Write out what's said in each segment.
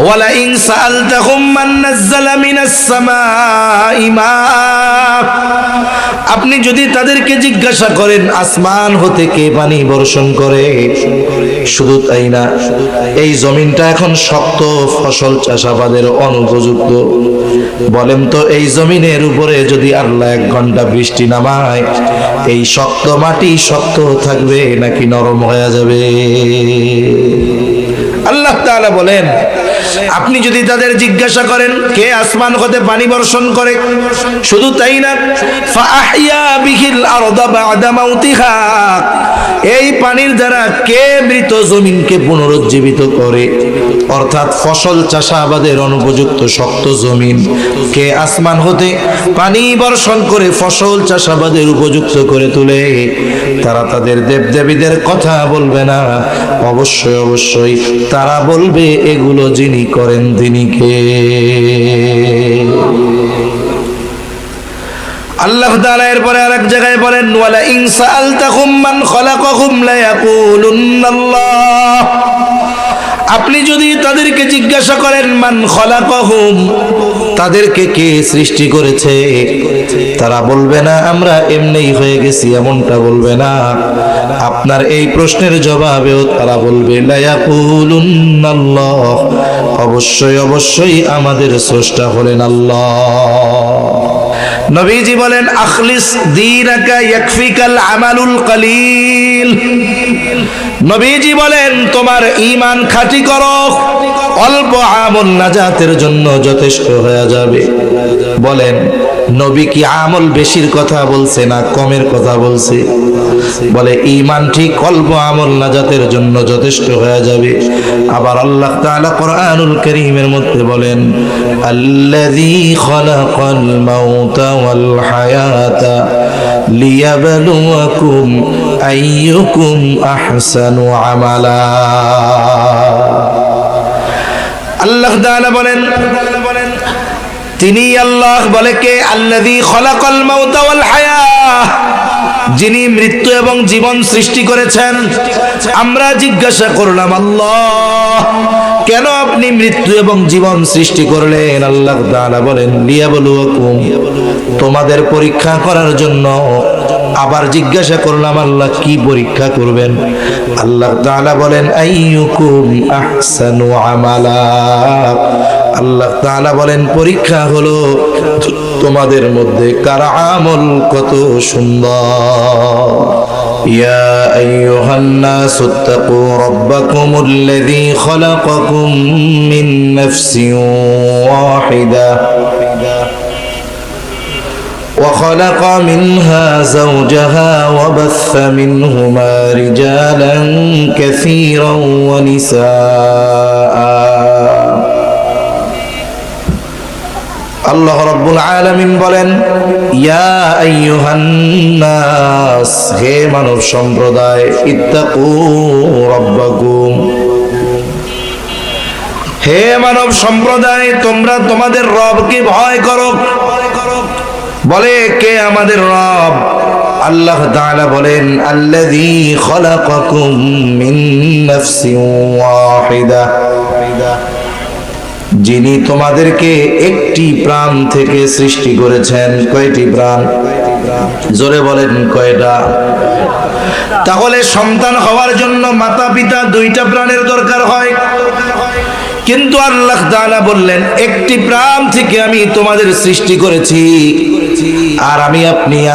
ওয়ালাইন সাআলতাহুম মান নাযালা মিনাস সামাই মা, আপনি যদি তাদেরকে জিজ্ঞাসা করেন আসমান হতে কে পানি বর্ষণ করে, শুধু তাই না, এই জমিনটা এখন শক্ত, ফসল চাষাবাদের অনুপযুক্ত, বলেন তো এই জমিনের উপরে যদি আল্লাহ 1 ঘন্টা বৃষ্টি নামায়, এই শক্ত মাটি শক্ত থাকবে নাকি নরম হয়ে যাবে? আল্লাহ তাআলা বলেন, আপনি যদি তাদের জিজ্ঞাসা করেন কে আসমান হতে পানি বর্ষণ করে, শুধু তাই না, ফাআহইয়া বিহিল আরদা বা'দা মাউতিহা, এই পানির দ্বারা কে মৃত জমিনকে পুনরুজ্জীবিত করে, অর্থাৎ ফসল চাষাবাদের অনুপযুক্ত শক্ত জমিন কে আসমান হতে পানি বর্ষণ করে ফসল চাষাবাদের উপযুক্ত করে তোলে। তারা তাদের দেবদেবীদের কথা বলবে না, অবশ্যই অবশ্যই তারা বলবে এগুলো যিনি করেন তিনি কে? আল্লাহ তাআলা এরপরে আরেক জায়গায় বলেন, ওয়ালা ইন সাআলতাহুম মান খালাকাহুম লায়াকুলুন্নাল্লাহ, আপনি যদি তাদেরকে জিজ্ঞাসা করেন মান খালাকাহুম, তাদেরকে কে সৃষ্টি করেছে, তারা বলবে না আমরা এমনিই হয়ে গেছি, এমনটা বলবে না। আপনার এই প্রশ্নের জবাবেও তারা বলবে লায়াকুলুন্নাল্লাহ, অবশ্যই অবশ্যই আমাদের স্রষ্টা হলেন আল্লাহ। নবীজি বলেন, আখলিস দীনাকা ইয়াকফিকাল আমালুল কলিল, নবীজি বলেন তোমার ঈমান খাঁটি করো, অল্প আমল নাজাতের জন্য যথেষ্ট হয়ে যাবে। বলেন নবী কি আমল বেশির কথা বলছে না কমের কথা বলছে? বলে ঈমান ঠিক, অল্প আমল নাজাতের জন্য যথেষ্ট হয়ে যাবে। আবার আল্লাহ তাআলা কোরআনুল কারীমের মধ্যে বলেন, আল্লাযী খালাকাল মাউতা ওয়াল হায়াতা লিয়াবলুয়াকুম আইয়ুকুম আহসানু আমালা। আল্লাহ তাআলা বলেন, তিনি আল্লাহ, বলে কে? আল্লাযী খালাকাল মাউতা ওয়াল হায়া, যিনি মৃত্যু এবং জীবন সৃষ্টি করেছেন। আমরা জিজ্ঞাসা করলাম, আল্লাহ কেন আপনি মৃত্যু এবং জীবন সৃষ্টি করলেন? আল্লাহ তাআলা বলেন, লিয়াবলুয়াকুম, তোমাদের পরীক্ষা করার জন্য। আবার জিজ্ঞাসা করলাম, আল্লাহ কি পরীক্ষা করবেন? আল্লাহ তাআলা বলেন, আইয়ুকুম আহসানু আমালা, আল্লাহ তাআলা বলেন পরীক্ষা হলো তোমাদের মধ্যে কার আমল কত সুন্দর। ইয়া আইয়ুহান নাসুত্তাকু রাব্বাকুমুল্লাযী খালাকাকুম মিন নাফসিন ওয়াহিদা وخلق منها زوجها وبث منهما رجالا كثيرا ونساء। আল্লাহ রাব্বুল আলামিন বলেন, ইয়া আইয়ুহান নাস, হে মানব সম্প্রদায়, ইত্তাকু রাব্বাকুম, হে মানব সম্প্রদায় তোমরা তোমাদের রবকে ভয় করো। বলে কে আমাদের রব? আল্লাহ তাআলা বলেন, আল্লাযী খালাকাকুম মিন নাফসিন ওয়াহিদা, যিনি তোমাদেরকে একটি প্রাণ থেকে সৃষ্টি করেছেন। কয়টি প্রাণ? জোরে বলেন কয়টা? তাহলে সন্তান হওয়ার জন্য মাতা পিতা 2টা প্রাণের দরকার হয়, কিন্তু আল্লাহ তাআলা বললেন একটি প্রাণ থেকে আমি তোমাদের সৃষ্টি করেছি। আর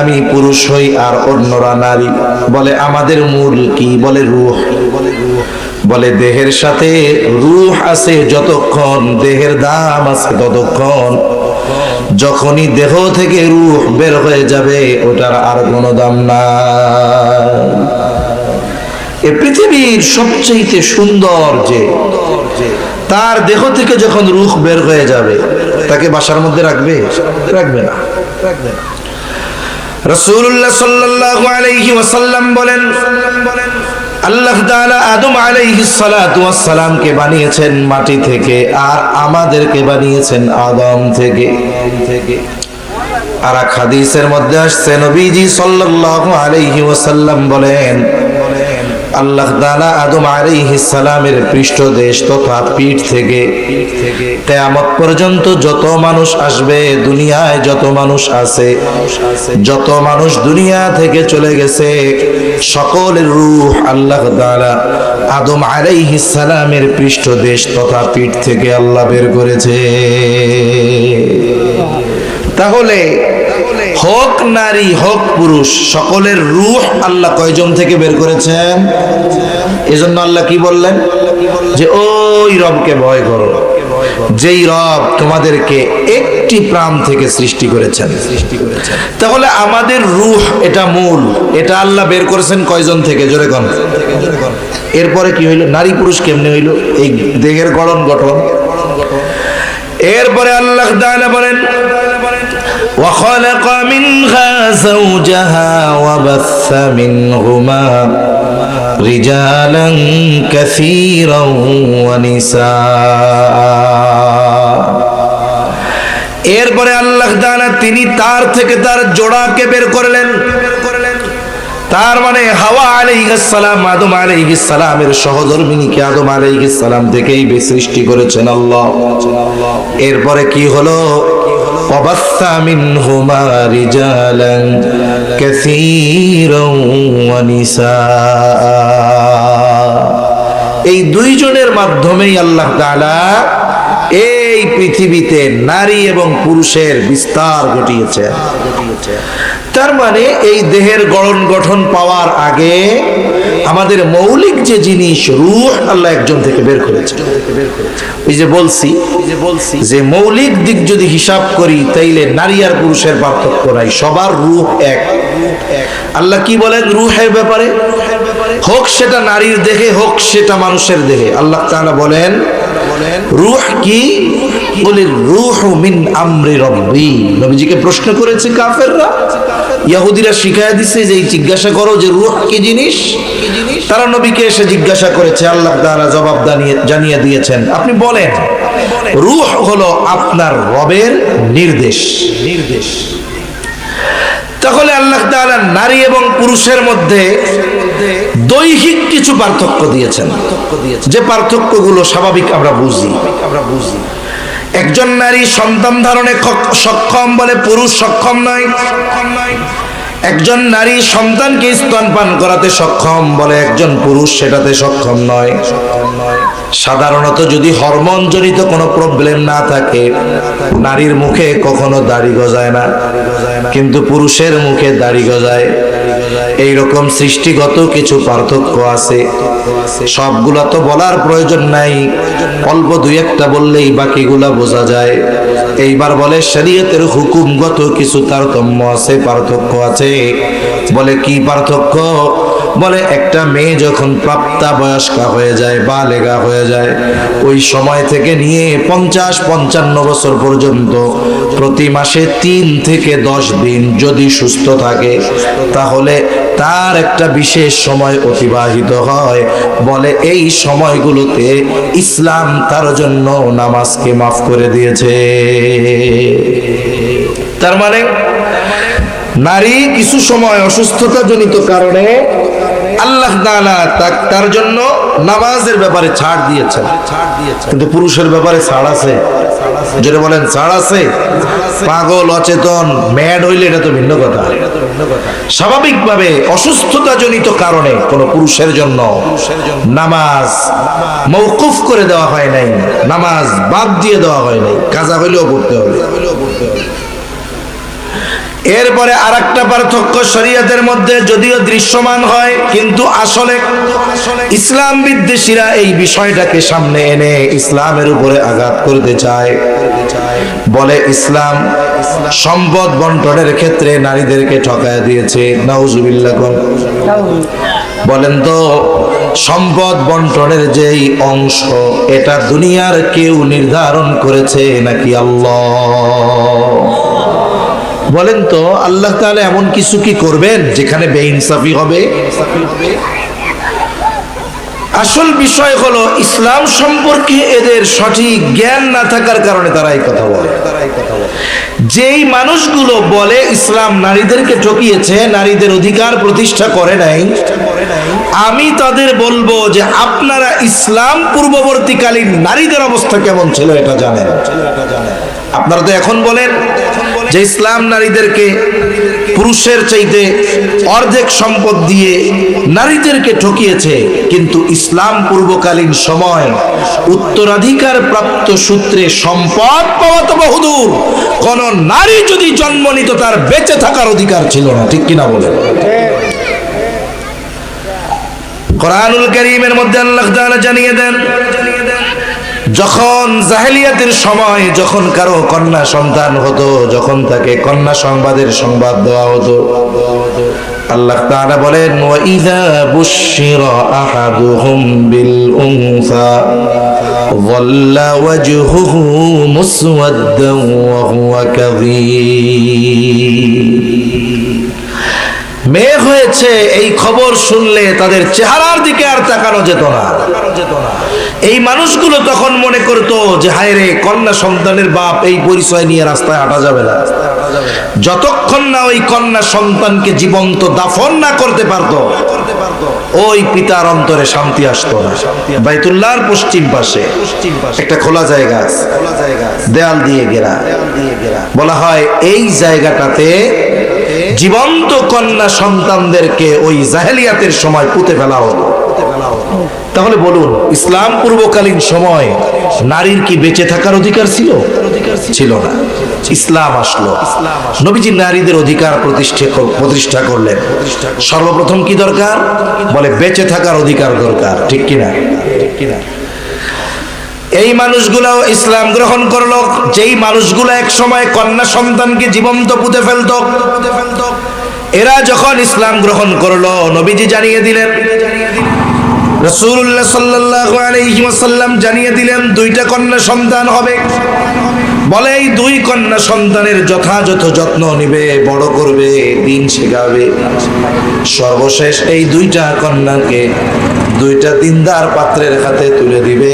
আমি পুরুষ হই আর অন্যরা নারী। বলে আমাদের মূল কি? বলে রূহ। বলে দেহের সাথে রূহ আছে যতক্ষণ, দেহের দাম আছে ততক্ষণ। যখনই দেহ থেকে রূহ বের হয়ে যাবে ওটার আর কোনো দাম নাই। এই পৃথিবীর সবচেয়ে সুন্দর যে, তার দেহ থেকে যখন রূহ বের হয়ে যাবে তাকে বাসার মধ্যে রাখবে? রাখবে না। রাসূলুল্লাহ সাল্লাল্লাহু আলাইহি ওয়াসাল্লাম বলেন, আল্লাহ তাআলা আদম আলাইহিস সালাতু ওয়াস সালামকে বানিয়েছেন মাটি থেকে, আর আমাদেরকে বানিয়েছেন আদম থেকে। আর এক হাদিসের মধ্যে আসছে, নবীজি সাল্লাল্লাহু আলাইহি ওয়াসাল্লাম বলেন, আল্লাহ তাআলা আদম আলাইহিস সালামের পৃষ্ঠদেশ তথা পিঠ থেকে কিয়ামত পর্যন্ত যত মানুষ আসবে, দুনিয়ায় যত মানুষ আছে, যত মানুষ দুনিয়া থেকে চলে গেছে, সকলের রূহ আল্লাহ তাআলা আদম আলাইহিস সালামের পৃষ্ঠদেশ তথা পিঠ থেকে আল্লাহ বের করেছে। তাহলে হোক নারী হোক পুরুষ, সকলের রূহ আল্লাহ কয়জন থেকে বের করেছেন? এজন্য আল্লাহ কি বললেন? যে ওই রবকে ভয় করো যেই রব তোমাদেরকে একটি প্রাণ থেকে সৃষ্টি করেছেন। তাহলে আমাদের রূহ এটা মূল, এটা আল্লাহ বের করেছেন কয়জন থেকে? জোরে কোন। এরপরে কি হইল? নারী পুরুষ কেমনে হইল? এই দেহের গঠন। এরপরে আল্লাহ তাআলা বলেন وخلق منها زوجها وبث منهما رجالا كثيرا ونساء। এরপরে আল্লাহ তাআলা তিনি তার থেকে তার জোড়াকে বের করলেন। তার মানে হাওয়া আলাইহিস সালাম আদম আলাইহিস সালামের সহধর্মিণীকে আদম আলাইহিস সালাম থেকেই সৃষ্টি করেছেন আল্লাহ। এরপরে কি হলো? وبث منهما رجالا كثيرا ونساء। এই দুইজনের মাধ্যমেই আল্লাহ তাআলা এই পৃথিবীতে নারী এবং পুরুষের বিস্তার ঘটিয়েছেন। তার মানে এই দেহের গঠন পাওয়ার আগে আমাদের মৌলিক যে জিনিস রূহ আল্লাহ একজন থেকে বের করেছে। এই যে বলছি যে মৌলিক দিক যদি হিসাব করি তাইলে নারী আর পুরুষের পার্থক্য নাই, সবার রূহ এক। আল্লাহ কি বলেন রূহের ব্যাপারে? হোক সেটা নারীর দেহে হোক সেটা মানুষের দেহে, আল্লাহ তাআলা বলেন রূহ কি? বলিল রূহু মিন আমরি রব্বি। নবীজিকে প্রশ্ন করেছে কাফেররা, ইহুদিরা শিখায়া দিছে যে জিজ্ঞাসা করো যে রূহ কি জিনিস। তারা নবীকে এসে জিজ্ঞাসা করেছে, আল্লাহ তাআলা জবাব জানিয়ে দিয়েছেন, আপনি বলেন রূহ হলো আপনার রবের নির্দেশ। তাহলে আল্লাহ তাআলা নারী এবং পুরুষের মধ্যে দৈহিক কিছু পার্থক্য দিয়েছেন, যে পার্থক্যগুলো স্বাভাবিক আমরা বুঝি। একজন নারী সন্তান ধারণে সক্ষম বলে পুরুষ সক্ষম নয়। একজন নারী সন্তানকে স্তনপান করাতে সক্ষম বলে একজন পুরুষ সেটাতে সক্ষম নয়। সাধারণত যদি হরমোন জনিত কোনো প্রবলেম না থাকে নারীর মুখে কখনো দাড়ি গজায় না, কিন্তু পুরুষের মুখে দাড়ি গজায়। এইরকম সৃষ্টিগত কিছু পার্থক্য আছে, সবগুলা তো বলার প্রয়োজন নাই, অল্প দুই একটা বললেই বাকিগুলা বোঝা যায়। এইবার বলে শরীয়তের হুকুমগত কিছু তারতম্য আছে, পার্থক্য আছে। বলে কি পার্থক্য? বলে একটা মেয়ে যখন প্রাপ্তবয়স্কা হয়ে যায়, বালেগা হয়ে যায়, ওই সময় থেকে নিয়ে 50-55 বছর পর্যন্ত প্রতি মাসে 3 থেকে 10 দিন যদি সুস্থ থাকে তাহলে তার একটা বিশেষ সময় অতিবাহিত হয়। বলে এই সময়গুলোতে ইসলাম তার জন্য নামাজকে মাফ করে দিয়েছে। তার মানে নারী কিছু সময় অসুস্থতা জনিত কারণে আল্লাহ তাআলা তার জন্য নামাজের ব্যাপারে ছাড় দিয়েছেন, কিন্তু পুরুষের ব্যাপারে ছাড় আছে। যেটা বলেন ছাড় আছে। পাগল অচেতন ম্যাড হইলে এটা তো ভিন্ন কথা। স্বাভাবিকভাবে অসুস্থতা জনিত কারণে কোন পুরুষের জন্য নামাজ মওকুফ করে দেওয়া হয় নাই, নামাজ বাদ দিয়ে দেওয়া হয় নাই, কাজা হইলেও পড়তে হবে। এরপরে আরেকটা পার্থক্য শরীয়তের মধ্যে যদিও দৃশ্যমান হয়, কিন্তু আসলে ইসলাম বিদ্বেষীরা এই বিষয়টাকে সামনে এনে ইসলামের উপরে আঘাত করতে চায়। বলে ইসলাম সম্পদ বন্টনের ক্ষেত্রে নারীদেরকে ঠকায় দিয়েছে। নাউজুবিল্লাহ। বলেন তো সম্পদ বন্টনের যেই অংশ এটা দুনিয়ার কেউ নির্ধারণ করেছে নাকি আল্লাহ? বলেন তো আল্লাহ তাআলা এমন কিছু কি করবেন যেখানে বেইনসাফি হবে? আসল বিষয় হলো ইসলাম সম্পর্কে এদের সঠিক জ্ঞান না থাকার কারণে তারা এই কথা বলে। যেই মানুষগুলো বলে ইসলাম নারীদেরকে ঠকিয়েছে, নারীদের অধিকার প্রতিষ্ঠা করে নাই, আমি তাদের বলবো যে আপনারা ইসলাম পূর্ববর্তীকালীন নারীদের অবস্থা কেমন ছিল এটা জানেন। আপনারা তো এখন বলেন যে ইসলাম নারীদেরকে পুরুষের চাইতে অর্ধেক সম্পদ দিয়ে নারীদেরকে ঠকিয়েছে, কিন্তু ইসলাম পূর্বকালীন সময় উত্তরাধিকার প্রাপ্ত সূত্রে সম্পদ পাওয়া তো বহুদূর, কোন নারী যদি জন্ম নিত তার বেঁচে থাকার অধিকার ছিল না, ঠিক কিনা বলেন? কোরআনুল কারীমের মধ্যে আল্লাহ তাআলা জানিয়ে দেন, যখন জাহেলিয়াতের সময় যখন কারো কন্যা সন্তান হতো, যখন তাকে কন্যা সংবাদের সংবাদ দেওয়া হতো, আল্লাহ তাআলা বলেন ওয়াইযা বুশিরা আহাদুহুম বিল উনসা যাল্লা ওয়াজহুহু মুসওয়াদ্দান ওয়া হুয়া কাযীম। মেয়ে হয়েছে এই খবর শুনলে তাদের চেহারার দিকে আর তাকানো যেত না। এই মানুষগুলো তখন মনে করতো যে হায় রে, কন্যা সন্তানের বাপ, এই পরিচয় নিয়ে রাস্তায় হাঁটা যাবে না। যতক্ষণ না ওই কন্যা সন্তানকে জীবন্ত দাফন না করতে পারতো, ওই পিতার অন্তরে শান্তি আসতো না। বাইতুল্লাহর পশ্চিম পাশে একটা খোলা জায়গা আছে, দেয়াল দিয়ে ঘেরা, বলা হয় এই জায়গাটাতে জীবন্ত কন্যা সন্তানদেরকে ওই জাহেলিয়াতের সময় পুঁতে ফেলা হতো। তাহলে বলুন, ইসলাম পূর্বকালীন সময় নারীর কি বেঁচে থাকার অধিকার ছিল? ছিল না। ইসলাম আসলো, নবীজি নারীদের অধিকার প্রতিষ্ঠা করলেন। সর্বপ্রথম কি দরকার? বলে বেঁচে থাকার অধিকার দরকার, ঠিক কিনা? এই মানুষগুলো ইসলাম গ্রহণ করলো, যেই মানুষগুলো এক সময় কন্যা সন্তানকে জীবন্ত পুঁতে ফেলতো, এরা যখন ইসলাম গ্রহণ করলো, নবীজি জানিয়ে দিলেন, রাসূলুল্লাহ সাল্লাল্লাহু আলাইহি ওয়াসাল্লাম জানিয়ে দিলেন, দুইটা কন্যা সন্তান হবে। বলে এই দুই কন্যা সন্তানের যথাযথ যত্ন নিবে, বড় করবে, দিন শেখাবে। সর্বশেষ এই দুইটা কন্যাকে দুইটা দিনদার পাত্রের হাতে তুলে দিবে।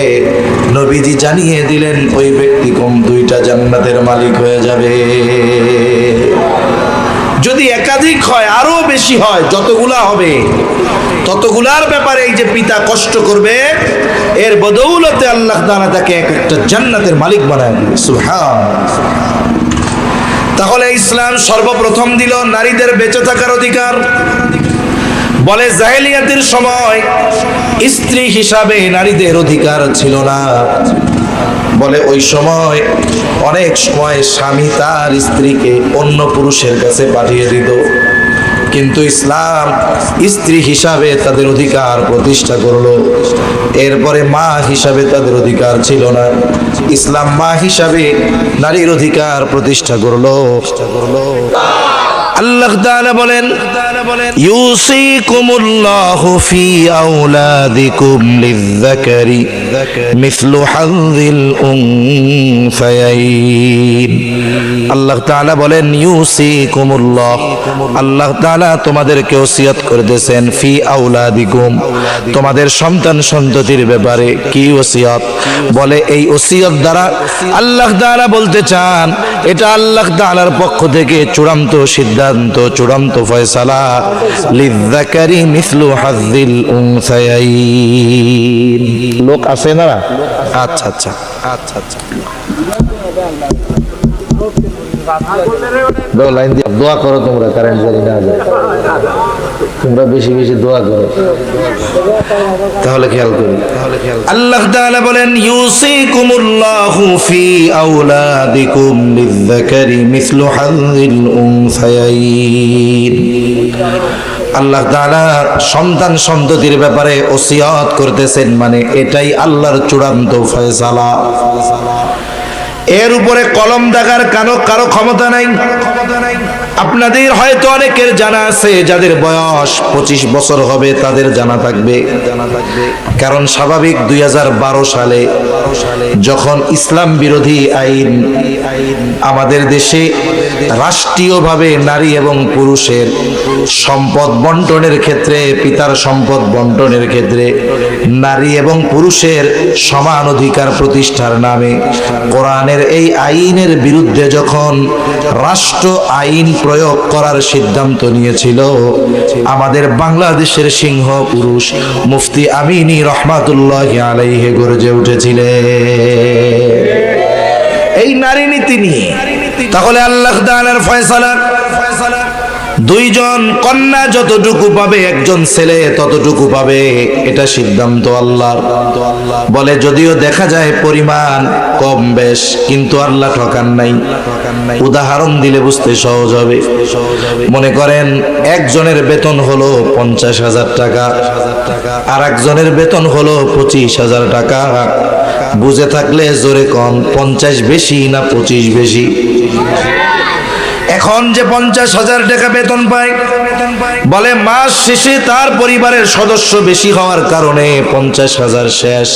নবীজি জানিয়ে দিলেন ওই ব্যক্তি দুইটা জান্নাতের মালিক হয়ে যাবে। যদি একাধিক হয়, আরো বেশি হয়, যতগুলা হবে ততগুলার ব্যাপারে এই যে পিতা কষ্ট করবে, এর বদৌলতে আল্লাহ তাআলা তাকে একটা জান্নাতের মালিক বানায় দিবে। সুবহানাল্লাহ। তাহলে ইসলাম সর্বপ্রথম দিল নারীদের বেঁচে থাকার অধিকার। বলে জাহেলিয়াতের সময় স্ত্রী হিসাবে নারীদের অধিকার ছিল না। বলে ওই সময় অনেক সময় স্বামী তার স্ত্রীকে অন্য পুরুষের কাছে পাঠিয়ে দিত, কিন্তু ইসলাম স্ত্রী হিসাবে তাদের অধিকার প্রতিষ্ঠা করলো। এরপরে মা হিসাবে তাদের অধিকার ছিল না, ইসলাম মা হিসাবে নারীর অধিকার প্রতিষ্ঠা করলো। আল্লাহ তাআলা বলেন ইউসিকুমুল্লাহু ফি আওলাদিকুম লিয-যাকারি মিসলু হাযযিল উনসায়াইন। আল্লাহ তাআলা বলেন ইউসিকুমুল্লাহ, আল্লাহ তাআলা তোমাদেরকে ওসিয়ত করতেছেন, ফি আওলাদিকুম, তোমাদের সন্তান সন্ততির ব্যাপারে। কি ওসিয়ত? বলে এই ওসিয়ত দ্বারা আল্লাহ তাআলা বলতে চান, এটা আল্লাহ তাআলার পক্ষ থেকে চূড়ান্ত সিদ্ধান্ত, চূড়ান্ত ফয়সালা, লিয-যাকারি মিসলু হাযযিল উনসায়াইন। লোক আছে না? আচ্ছা আচ্ছা আচ্ছা আচ্ছা, লাইন দিয়ে দোয়া করো তোমরা, কারেন্ট জানি না যায়, তোমরা বেশি বেশি দোয়া করো, তাহলে খেয়াল করি। আল্লাহ তাআলা বলেন ইউসিকুমুল্লাহু ফি আওলাদিকুম লিয-যাকারি মিসলু হাযযিল উনসায়াইন। আল্লাহ তাআলা সন্তান সন্ততির ব্যাপারে ওসিয়ত করতেছেন, মানে এটাই আল্লাহর চূড়ান্ত ফয়সালা। এর উপরে কলম দাগার কারো ক্ষমতা নাই। আপনাদের হয়তো অনেকের জানা আছে, যাদের বয়স 25 বছর হবে তাদের জানা থাকবে, কারণ স্বাভাবিক 2012 সালে যখন ইসলাম বিরোধী আইন আমাদের দেশে রাষ্ট্রীয়ভাবে নারী এবং পুরুষের সম্পদ বন্টনের ক্ষেত্রে, পিতার সম্পদ বন্টনের ক্ষেত্রে নারী এবং পুরুষের সমান অধিকার প্রতিষ্ঠার নামে কোরআনের ইসলামের এই আইনের বিরুদ্ধে যখন রাষ্ট্র আইন প্রয়োগ করার সিদ্ধান্ত নিয়েছিল, আমাদের বাংলাদেশের সিংহ পুরুষ মুফতি আমিনী রহমাতুল্লাহি আলাইহি গর্জে উঠেছিলেন এই নারী নীতি নিয়ে। তাহলে আল্লাহ তাআলার ফয়সালা, দুইজন কন্যা যতটুকু পাবে একজন ছেলে ততটুকু পাবে, এটা সিদ্ধান্ত আল্লাহর। বলে যদিও দেখা যায় পরিমাণ কম বেশ, কিন্তু আল্লাহ ঠকান নাই। উদাহরণ দিলে বুঝতে সহজ হবে। মনে করেন একজনের বেতন হলো 50,000 টাকা, আর একজনের বেতন হলো 25,000 টাকা। বুঝে থাকলে জোরে কম, 50 বেশি না 25 বেশি? এখন যে 50,000 টাকা বেতন পায়, বলে মাস শেষে তার পরিবারের সদস্য বেশি হওয়ার কারণে 50,000 শেষ।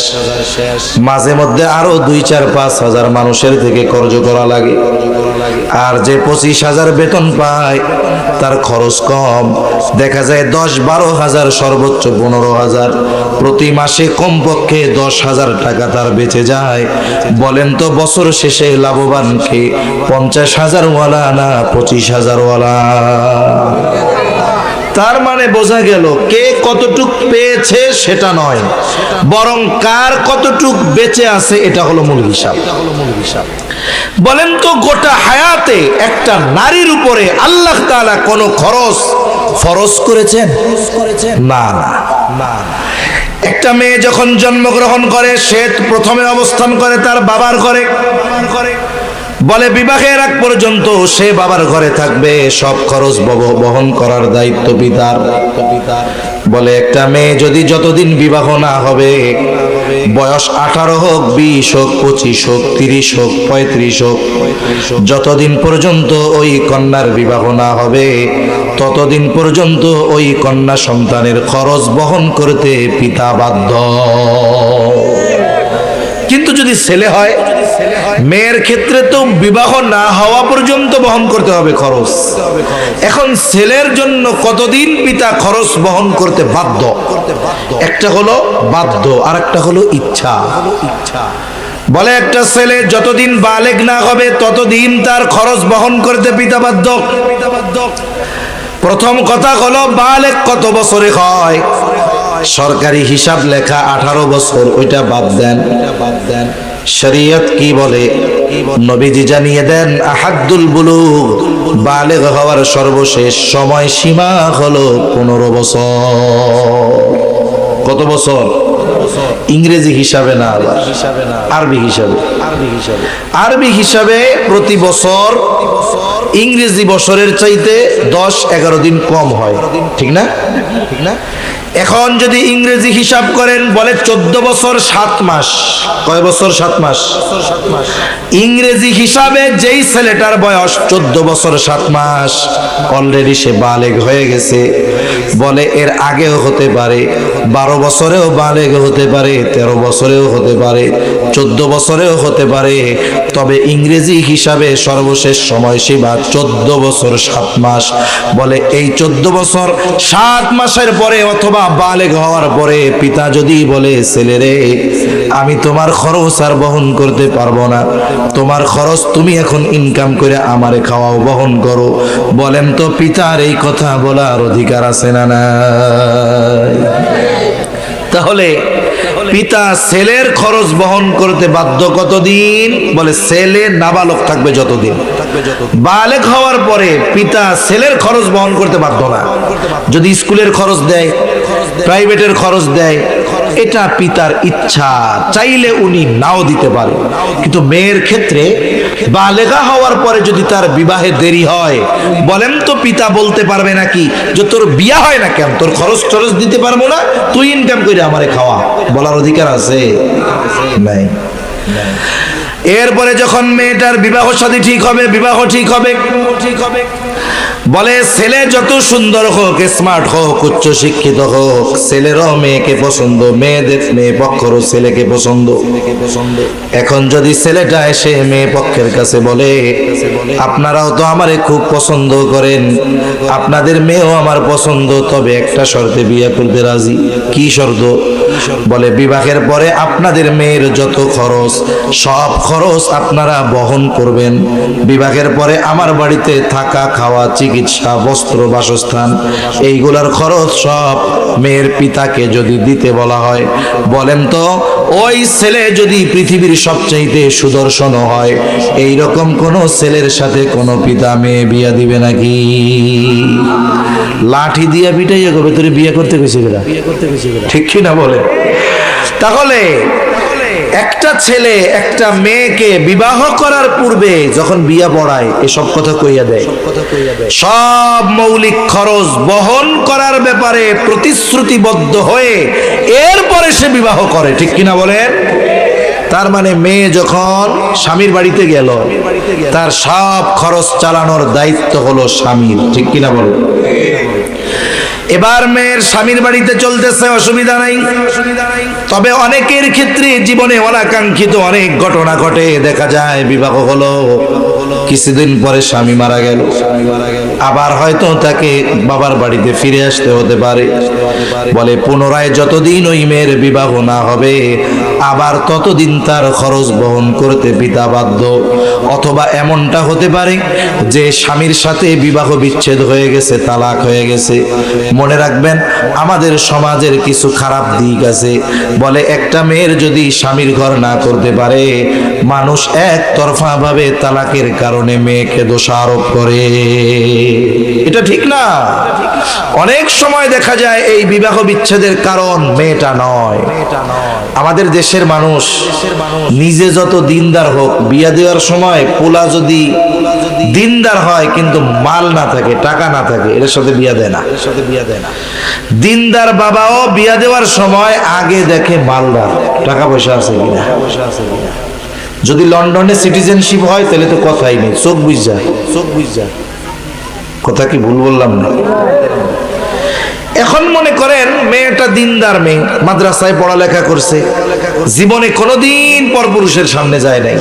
মাঝে মধ্যে আরো 2-4-5,000 মানুষের থেকে কর্জ করা লাগে। আর যে 25,000 বেতন পায় তার খরচ কম, দেখা যায় 10-12,000, সর্বোচ্চ 15,000। প্রতি মাসে কমপক্ষে 10,000 টাকা তার বেঁচে যায়। বলেন তো বছর শেষে লাভবান কে, 50,000 ওয়ালা না 25,000 ওয়ালা? তার মানে বোঝা গেল কে কতটুক পেয়েছে সেটা নয়, বরং কার কতটুক বেঁচে আছে এটা হলো মূল হিসাব। বলেন তো গোটা হায়াতে একটা নারীর উপরে আল্লাহ তাআলা কোনো খরচ ফরজ করেছেন? না না। একটা মেয়ে যখন জন্মগ্রহণ করে সে প্রথমে অবস্থান করে তার বাবার ঘরে। বলে বিবাহের আগ পর্যন্ত সে বাবার ঘরে থাকবে, সব খরচ বহন করার দায়িত্ব পিতার। বলে একটা মেয়ে যদি যতদিন বিবাহ না হবে, বয়স 18 হোক, 20 হোক, 25 হোক, 30 হোক, 35 হোক, যতদিন পর্যন্ত ওই কন্যার বিবাহ না হবে ততদিন পর্যন্ত ওই কন্যা সন্তানের খরচ বহন করতে পিতা বাধ্য। কিন্তু যদি ছেলে হয়, মেয়ের ক্ষেত্রে তো বিবাহ না হওয়া পর্যন্ত বহন করতে হবে খরচ। এখন ছেলের জন্য কতদিন পিতা খরচ বহন করতে বাধ্য? একটা হলো বাধ্য, আর একটা হলো ইচ্ছা। বলে একটা ছেলে যতদিন বালেগ না হবে ততদিন তার খরচ বহন করতে পিতা বাধ্য। প্রথম কথা হলো বালেগ কত বছরে হয়? সরকারি হিসাব লেখা 18 বছর, ওইটা বাদ দেন। শরীয়ত কি বলে? নবীজি জানিয়ে দেন আহাদ্দুল বুলুগ, বালেগ হওয়ার সর্বশেষ সময় সীমা হলো 15 বছর। কত বছর? ইংরেজি হিসাবে না, আরবি হিসাবে। আরবি হিসাবে প্রতি বছর ইংরেজি বছরের চাইতে 10-11 দিন কম হয়, ঠিক না? এখন যদি ইংরেজি হিসাব করেন, বলে 14 বছর 7 মাস। কয় বছর? 7 মাস। ইংরেজি হিসাবে যেই ছেলেটার বয়স 14 বছর 7 মাস, অলরেডি সে বালেগ হয়ে গেছে। বলে এর আগেও হতে পারে, 12 বছরেও বালেগ হতে পারে, 13 বছরেও হতে পারে, 14 বছরেও হতে পারে। তবে ইংরেজি হিসাবে সর্বশেষ সময়সীমা 14 বছর 7 মাস। বলে এই 14 বছর 7 মাসের পরে অথবা বালেগ হওয়ার পরে পিতা যদি বলে ছেলেরে আমি তোমার খরচ আর বহন করতে পারবো না, তোমার খরচ তুমি এখন ইনকাম করে আমারে খাওয়াও, বহন করো, বলেন তো পিতার এই কথা বলার অধিকার আছে না নাই? তাহলে পিতা ছেলের খরচ বহন করতে বাধ্য কতদিন? বলে ছেলে নাবালক থাকবে যতদিন। বালেগ হওয়ার পরে পিতা ছেলের খরচ বহন করতে বাধ্য না। যদি স্কুলের খরচ দেয়, প্রাইভেটের খরচ দেয়, এটা পিতার ইচ্ছা, চাইলে উনি নাও দিতে পারে। কিন্তু মেয়ের ক্ষেত্রে বালেগা হওয়ার পরে যদি তার বিবাহে দেরি হয়, বলেন তো পিতা বলতে পারবে নাকি যে তোর বিয়া হয় না কেন, তোর খরচ টরচ দিতে পারবো না, তুই ইনকাম করে আমারে খাওয়া? বলার অধিকার আছে? নাই। এরপরে যখন মেয়েটার বিবাহ শাদী ঠিক হবে, বিবাহ ঠিক হবে, বলে ছেলে যত সুন্দর হোক, স্মার্ট হোক, উচ্চ শিক্ষিত হোক, ছেলেরও মেয়েকে পছন্দ, মেয়েদের মেয়ে পক্ষেরও ছেলেকে পছন্দ। এখন যদি ছেলেটা এসে মেয়ে পক্ষের কাছে বলে আপনারাও তো আমারে খুব পছন্দ করেন, আপনাদের মেয়েও আমার পছন্দ, তবে একটা শর্তে বিয়ে করতে রাজি। কি শর্ত? বলে বিবাহের পরে আপনাদের মেয়ের যত খরচ সব খরচ আপনারা বহন করবেন। বিবাহের পরে আমার বাড়িতে থাকা খাওয়া চিকিৎসা বস্ত্র বাসস্থান এইগুলার খরচ সব মেয়ের পিতাকে যদি দিতে বলা হয়, বলেন তো ওই ছেলে যদি পৃথিবীর সবচাইতে সুদর্শন হয়, এই রকম কোন ছেলের সাথে কোন পিতা মেয়ে বিয়া দিবে নাকি? লাঠি দিয়া পিটাইয়া কবে তোরে বিয়ে করতে গেছে বেরা, ঠিক কি না বলে? তাহলে একটা ছেলে একটা মেয়েকে বিবাহ করার পূর্বে যখন বিয়া পড়ায় এসব কথা কইয়া দেয়, সব মৌলিক খরচ বহন করার ব্যাপারে প্রতিশ্রুতিবদ্ধ হয়ে এরপরে সে বিবাহ করে, ঠিক কিনা বলেন? তার মানে মেয়ে যখন স্বামীর বাড়িতে গেল তার সব খরচ চালানোর দায়িত্ব হলো স্বামীর, ঠিক কিনা বলেন? এবার মেয়ের স্বামীর বাড়িতে চলতেছে, অসুবিধা নাই। তবে অনেকের ক্ষেত্রে জীবনে অনাকাঙ্ক্ষিত অনেক ঘটনা ঘটে, দেখা যায় বিবাহ হলো, কিছুদিন পরে স্বামী মারা গেল, আবার হয়তো তাকে বাবার বাড়িতে ফিরে আসতে হতে পারে। বলে পুনরায় যতদিন ওই মেয়ের বিবাহ না হবে আবার ততদিন তার খরচ বহন করতে পিতা বাধ্য। অথবা এমনটা হতে পারে যে স্বামীর সাথে বিবাহ বিচ্ছেদ হয়ে গেছে, তালাক হয়ে গেছে। মনে রাখবেন আমাদের সমাজের কিছু খারাপ দিক আছে। বলে একটা মেয়ের যদি স্বামীর ঘর না করতে পারে, মানুষ একতরফা ভাবে তালাকের কারণে মেয়েকে দোষারোপ করে। এটা ঠিক না। অনেক সময় দেখা যায় এই বিবাহ বিচ্ছেদের কারণ মেয়েটা নয়। আমাদের দেশের মানুষ নিজে যত দিনদার হোক, বিয়া দেওয়ার সময় পোলা যদি দিনদার হয় কিন্তু মাল না থাকে, টাকা না থাকে, এর সাথে বিয়া দেয় না। দিনদার বাবাও বিয়া দেওয়ার সময় আগে দেখে মালদার, টাকা পয়সা আছে কিনা। যদি লন্ডনে সিটিজেনশিপ হয় তাহলে তো কথাই নেই, চোখ বুঝ যায়। কথা কি ভুল বললাম না? এখন মনে করেন মেয়েটা দিনদার মেয়ে, মাদ্রাসায় পড়ালেখা করছে, জীবনে কোনোদিন পরপুরুষের সামনে যায় নাই।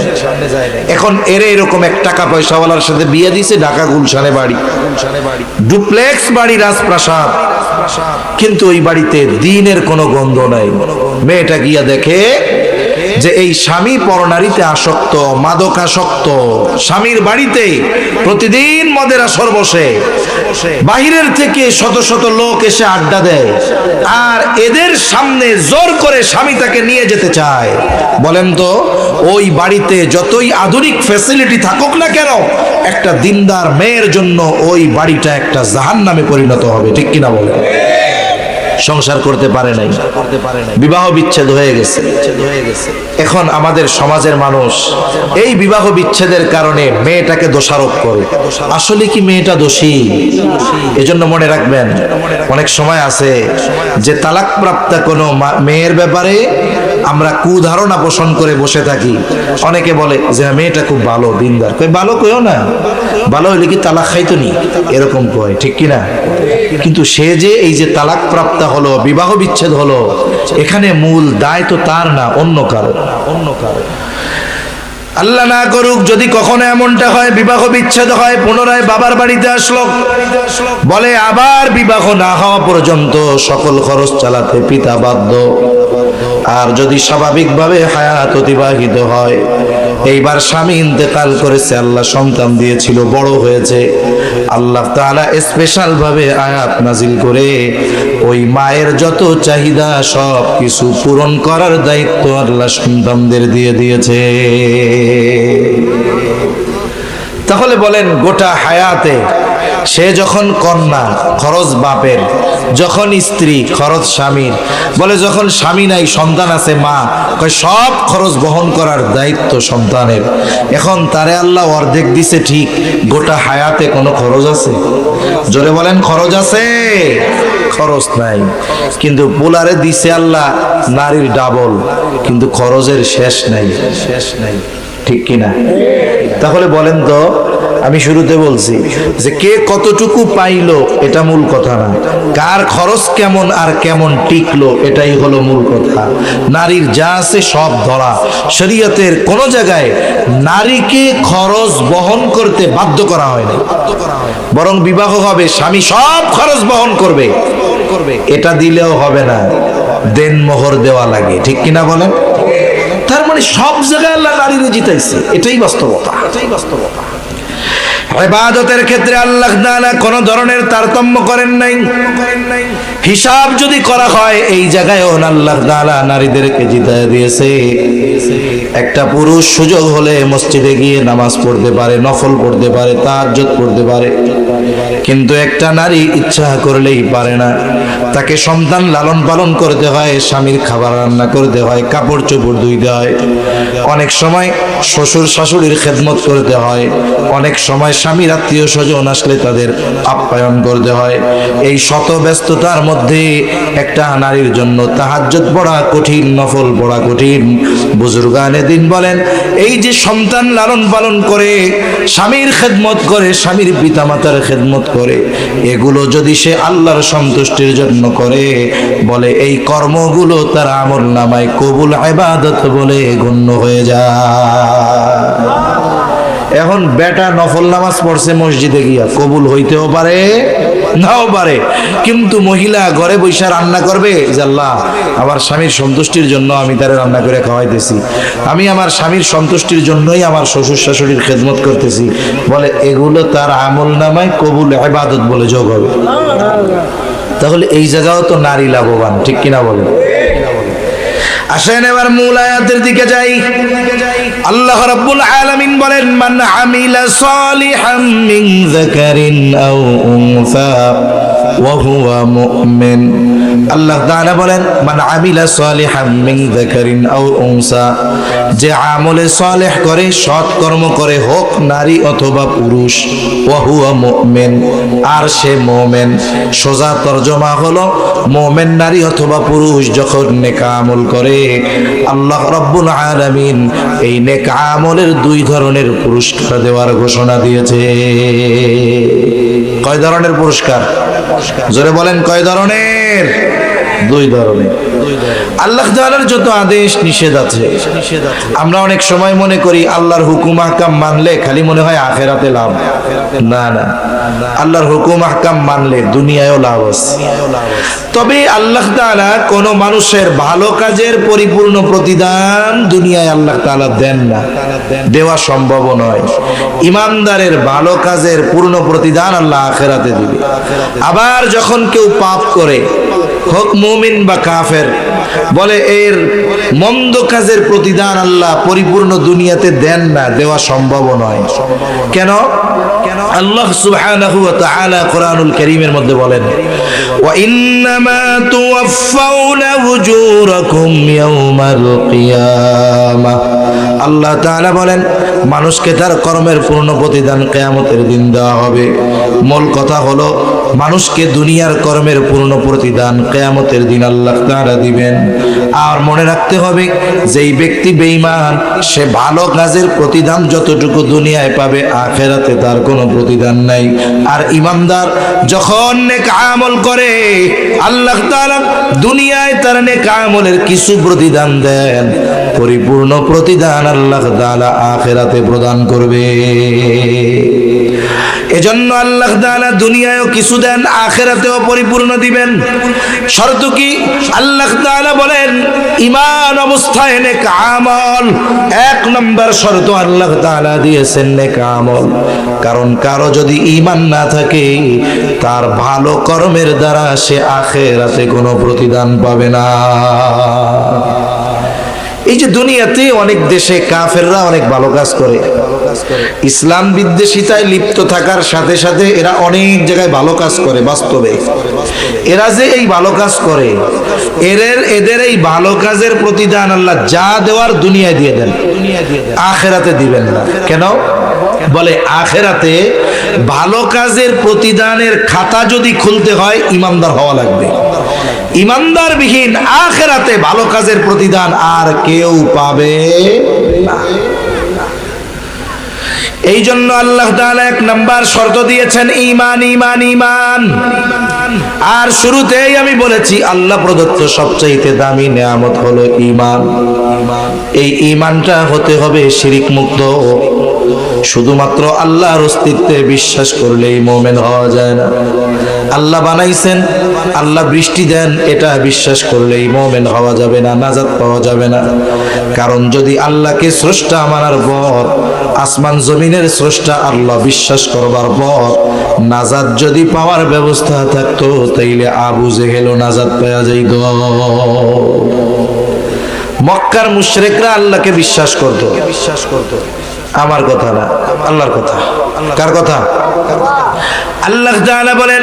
এখন এর এরকম এক টাকা পয়সাওয়ালার সাথে বিয়ে দিছে, ঢাকা গুলশানে বাড়ি, ডুপ্লেক্স বাড়ি, রাজপ্রাসাদ, কিন্তু ওই বাড়িতে দ্বীনের কোনো গন্ধ নাই। মেয়েটা গিয়া দেখে যে এই স্বামী পরনারীতে আসক্ত, মাদকাসক্ত, স্বামীর বাড়িতে প্রতিদিন মদের আসর বসে, বাহিরের থেকে শত শত লোক এসে আড্ডা দেয়, আর এদের সামনে জোর করে স্বামী তাকে নিয়ে যেতে চায়। বলেন তো ওই বাড়িতে যতই আধুনিক ফ্যাসিলিটি থাকুক না কেন, একটা দিনদার মেয়ের জন্য ওই বাড়িটা একটা জাহান্নামে পরিণত হবে, ঠিক কিনা বলে? সংসার করতে পারে নাই, বিবাহ বিচ্ছেদ হয়ে গেছে। এখন আমাদের সমাজের মানুষ এই বিবাহ বিচ্ছেদের কারণে মেয়েটাকে দোষারোপ করে। আসলে কি মেয়েটা দোষী? এজন্য মনে রাখবেন, অনেক সময় আছে যে তালাকপ্রাপ্ত কোনো মেয়ের ব্যাপারে আমরা কুধারণা পোষণ করে বসে থাকি। অনেকে বলে যে মেয়েটা খুব ভালো, দিনদার। ভালো কইও না, ভালো হইলে কি তালাক খাইতো নি, এরকম কয়, ঠিক কিনা? কিন্তু সে যে এই যে তালাক প্রাপ্ত হলো, বিবাহ বিচ্ছেদ হলো, এখানে মূল দায় তো তার না, অন্য কারো। আল্লাহ না করুক যদি কখনো এমনটা হয়, বিবাহ বিচ্ছেদ হয়, পুনরায় বাবার বাড়িতে আসলো, বলে আবার বিবাহ না হওয়া পর্যন্ত সকল খরচ চালাতে পিতা বাধ্য। আর যদি স্বাভাবিকভাবে হায়াত অতিবাহিত হয়, এইবার স্বামী ইন্তেকাল করেছে, আল্লাহ সন্তান দিয়েছিল, বড় হয়েছে, আল্লাহ তাআলা স্পেশাল ভাবে আয়াত নাজিল করে ওই মায়ের যত চাহিদা সব কিছু পূরণ করার দায়িত্ব আল্লাহ সন্তানদের দিয়ে দিয়েছে। তাহলে বলেন গোটা হায়াতে সে যখন কন্যা খরচ বাপের, যখন স্ত্রী খরচ স্বামীর, বলে যখন স্বামী নাই সন্তান আছে মা, কয় সব খরচ বহন করার দায়িত্ব সন্তানের। এখন তারে আল্লাহ অর্ধেক দিছে ঠিক, গোটা হায়াতে কোনো খরচ আছে? জোরে বলেন খরচ আছে? খরচ নাই। কিন্তু পোলারে দিছে আল্লাহ নারীর ডাবল, কিন্তু খরচের শেষ নাই, ঠিক কিনা? তাহলে বলেন তো, আমি শুরুতে বলছি যে কে কতটুকু পাইলো এটা মূল কথা না, কার খরচ কেমন আর কেমন টিকলো এটাই হলো মূল কথা। নারীর যা আছে সব ধরা। শরীয়তের কোন জায়গায় নারীকে খরচ বহন করতে বাধ্য করা হয়নি, বরং বিবাহ হবে স্বামী সব খরচ বহন করবে, এটা দিলেও হবে না। দেন মোহর দেওয়া লাগে, ঠিক কিনা বলেন? তার মানে সব জায়গায় আল্লাহ নারীরে জিতাইছে, এটাই বাস্তবতা। ইবাদতের ক্ষেত্রে আল্লাহ তাআলা কোন ধরনের তারতম্য করেন নাই। হিসাব যদি করা হয় এই জায়গায়ও আল্লাহ তাআলা নারীদেরকে জিতায় দিয়েছে। একটা পুরুষ সুযোগ হলে মসজিদে গিয়ে নামাজ পড়তে পারে, নফল পড়তে পারে, তাহাজ্জুদ পড়তে পারে, কিন্তু একটা নারী ইচ্ছা করলেই পারে না। তাকে সন্তান লালন পালন করতে হয়, স্বামীর খাবার রান্না করতে হয়, কাপড় চোপড় ধুইতে হয়, অনেক সময় শ্বশুর শাশুড়ির খেদমত করতে হয়, অনেক সময় স্বামীর আত্মীয় স্বজন আসলে তাদের আপ্যায়ন করতে হয়। এই শত ব্যস্ততার মধ্যে একটা নারীর জন্য তাহাজ্জুদ পড়া কঠিন, নফল পড়া কঠিন। বুজুর্গানে দিন বলেন, এই যে সন্তান লালন পালন করে, স্বামীর খেদমত করে, স্বামীর পিতামাতার খেদমত করে, এগুলো যদি সে আল্লাহর সন্তুষ্টির জন্য করে, বলে এই কর্মগুলো তার আমল নামায় কবুল ইবাদত বলে গণ্য হয়ে যায়। এখন বেটা নফল নামাজ পড়ছে মসজিদে গিয়া, কবুল হইতেও পারে নাও পারে, কিন্তু মহিলা ঘরে বসে রান্না করবে যে আল্লাহ আমার স্বামীর সন্তুষ্টির জন্য আমি তারে রান্না করে খাওয়াইতেছি, আমি আমার স্বামীর সন্তুষ্টির জন্যই আমার শ্বশুর শাশুড়ির খেদমত করতেছি, বলে এগুলো তার আমল নামায় কবুল ইবাদত বলে যোগ হবে। তাহলে এই জায়গাও তো নারী লাভবান, ঠিক কিনা বলেন? আসেন এবার মূল আয়াতের দিকে যাই। আল্লাহ রাব্বুল আলামিন বলেন, মান আমিলা সালিহাম মিন যাকারিন আও উনসা ওয়া হুয়া মুমিন। আল্লাহ তাআলা বলেন, মান আমিলা সালিহাম মিন যাকারিন আও উনসা, যে আমলে সালেহ করে, সৎ কর্ম করে, হোক নারী অথবা পুরুষ, ওয়া হুয়া মুমিন, আর সে মুমিন। সোজা তরজমা হলো, মুমিন নারী অথবা পুরুষ যখন নেক আমল করে, আল্লাহ রাব্বুল আলামিন এই নেক আমলের দুই ধরনের পুরস্কার দেওয়ার ঘোষণা দিয়েছে। কয় ধরনের পুরস্কার? জোরে বলেন, কয় ধরনের? দুই ধরনের। আল্লাহ তাআলার যত আদেশ নিষেধ আছে, আমরা অনেক সময় মনে করি আল্লাহর হুকুম আহকাম মানলে খালি মনে হয় আখিরাতে লাভ। না না, আল্লাহর হুকুম আহকাম মানলে দুনিয়ায়ও লাভ আছে। তবে আল্লাহ তাআলা কোন মানুষের ভালো কাজের পরিপূর্ণ প্রতিদান দুনিয়ায় আল্লাহ তাআলা দেন না, দেওয়া সম্ভব নয়। ইমানদারের ভালো কাজের পূর্ণ প্রতিদান আল্লাহ আখিরাতে দিবে। আবার যখন কেউ পাপ করে, হোক মুমিন বা কাফের, বলে এর মন্দ কাজের প্রতিদান আল্লাহ পরিপূর্ণ দুনিয়াতে দেন না, দেওয়া সম্ভব নয়। কেন? আল্লাহ সুবহানাহু ওয়া তাআলা কোরআনুল কারীমের মধ্যে বলেন, ওয়া ইন্নামা তুওয়াফাউনা উজুরাকুম ইয়াউমাল কিয়ামাহ। আল্লাহ তাআলা বলেন, মানুষকে তার কর্মের পূর্ণ প্রতিদান কিয়ামতের দিন দেওয়া হবে। মূল কথা হলো, মানুষকে দুনিয়ার কর্মের পূর্ণ প্রতিদান কিয়ামতের দিন আল্লাহ তাআলা দিবেন। আর মনে রাখতে হবে, যেই ব্যক্তি বেঈমান, সে ভালো কাজের প্রতিদান যতটুকু দুনিয়ায় পাবে, আখিরাতে তার কোনো প্রতিদান নাই। আর ঈমানদার যখন নেক আমল করে, আল্লাহ তাআলা দুনিয়ায় তার নেক আমলের কিছু প্রতিদান দেন, পরিপূর্ণ প্রতিদান আল্লাহ তাআলা আখিরাতে প্রদান করবে। এজন্য আল্লাহ তাআলা দুনিয়ায়ও কিছু দেন, আখিরাতেও পরিপূর্ণ দিবেন। শর্ত কি? আল্লাহ তাআলা বলেন, ঈমান অবস্থায় নেক আমল। এক নম্বর শর্ত আল্লাহ তাআলা দিয়েছেন নেক আমল। কারণ কারো যদি ঈমান না থাকে, তার ভালো কর্মের দ্বারা সে আখিরাতে কোনো প্রতিদান পাবে না। এই যে দুনিয়াতে অনেক দেশে কাফেররা অনেক ভালো কাজ করে, ইসলাম বিদ্বেষিতায় লিপ্ত থাকার সাথে সাথে এরা অনেক জায়গায় ভালো কাজ করে। বাস্তবে এরা যে এই ভালো কাজ করে, এদের এই ভালো কাজের প্রতিদান আল্লাহ যা দেওয়ার দুনিয়ায় দিয়ে দেন, আখিরাতে দিবেন না। কেন? বলে আখিরাতে ভালো কাজের প্রতিদানের খাতা যদি খুলতে হয়, ঈমানদার হওয়া লাগবে। ঈমানদার বিহীন আখিরাতে ভালো কাজের প্রতিদান আর কেউ পাবে না। এই জন্য আল্লাহ তাআলা এক নাম্বার শর্ত দিয়েছেন ঈমান, ঈমান, ঈমান। আর শুরুতেই আমি বলেছি, আল্লাহ প্রদত্ত সবচাইতে দামি নেয়ামত হলো ঈমান। এই ঈমানটা হতে হবে শিরিক মুক্ত। শুধুমাত্র আল্লাহর অস্তিত্বে বিশ্বাস করলেই মুমিন হওয়া যায় না। আল্লাহ বানাইছেন, আল্লাহ বৃষ্টি দেন, এটা বিশ্বাস করলেই মুমিন হওয়া যাবে না, নাজাত পাওয়া যাবে না। কারণ যদি আল্লাহকে স্রষ্টা মানার পর, আসমান জমিনের স্রষ্টা আল্লাহ বিশ্বাস করবার পর নাজাত যদি পাওয়ার ব্যবস্থা থাকতো, তাইলে আবু জেহেলও নাজাত পাওয়া যাইত। মক্কার মুশরিকরা আল্লাহকে বিশ্বাস করত। আমার কথা না, আল্লাহর কথা। কার কথা? আল্লাহ তাআলা বলেন,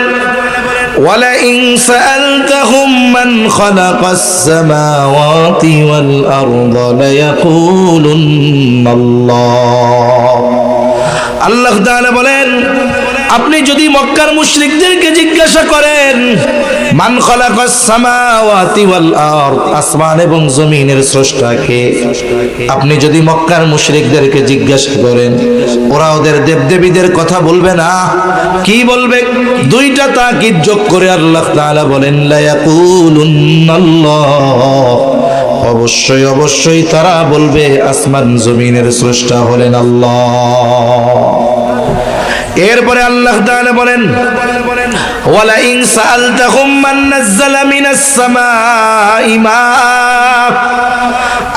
ওয়ালাইন সাআলতাহুম মান খালাকাস সামাওয়াতি ওয়াল আরদা লায়াকুলুন্নাল্লাহ। আল্লাহ তাআলা বলেন, আপনি যদি মক্কার মুশরিকদেরকে জিজ্ঞাসা করেন মান খালাকাস সামাওয়াতি ওয়াল আরদ, আসমান এবং জমিনের স্রষ্টাকে, আপনি যদি মক্কার মুশরিকদেরকে জিজ্ঞাসা করেন, ওরা ওদের দেবদেবীদের কথা বলবে না। কি বলবে? দুইটা তাকিদ যোগ করে আল্লাহ তাআলা বলেন, লা ইয়াকুলুন্নাল্লাহ, অবশ্যই অবশ্যই তারা বলবে আসমান জমিনের স্রষ্টা হলেন আল্লাহ। এরপরে আল্লাহ তাআলা বলেন, ওয়ালা ইন সাআলতাহুম মান নাযালা মিনাস সামাই মা,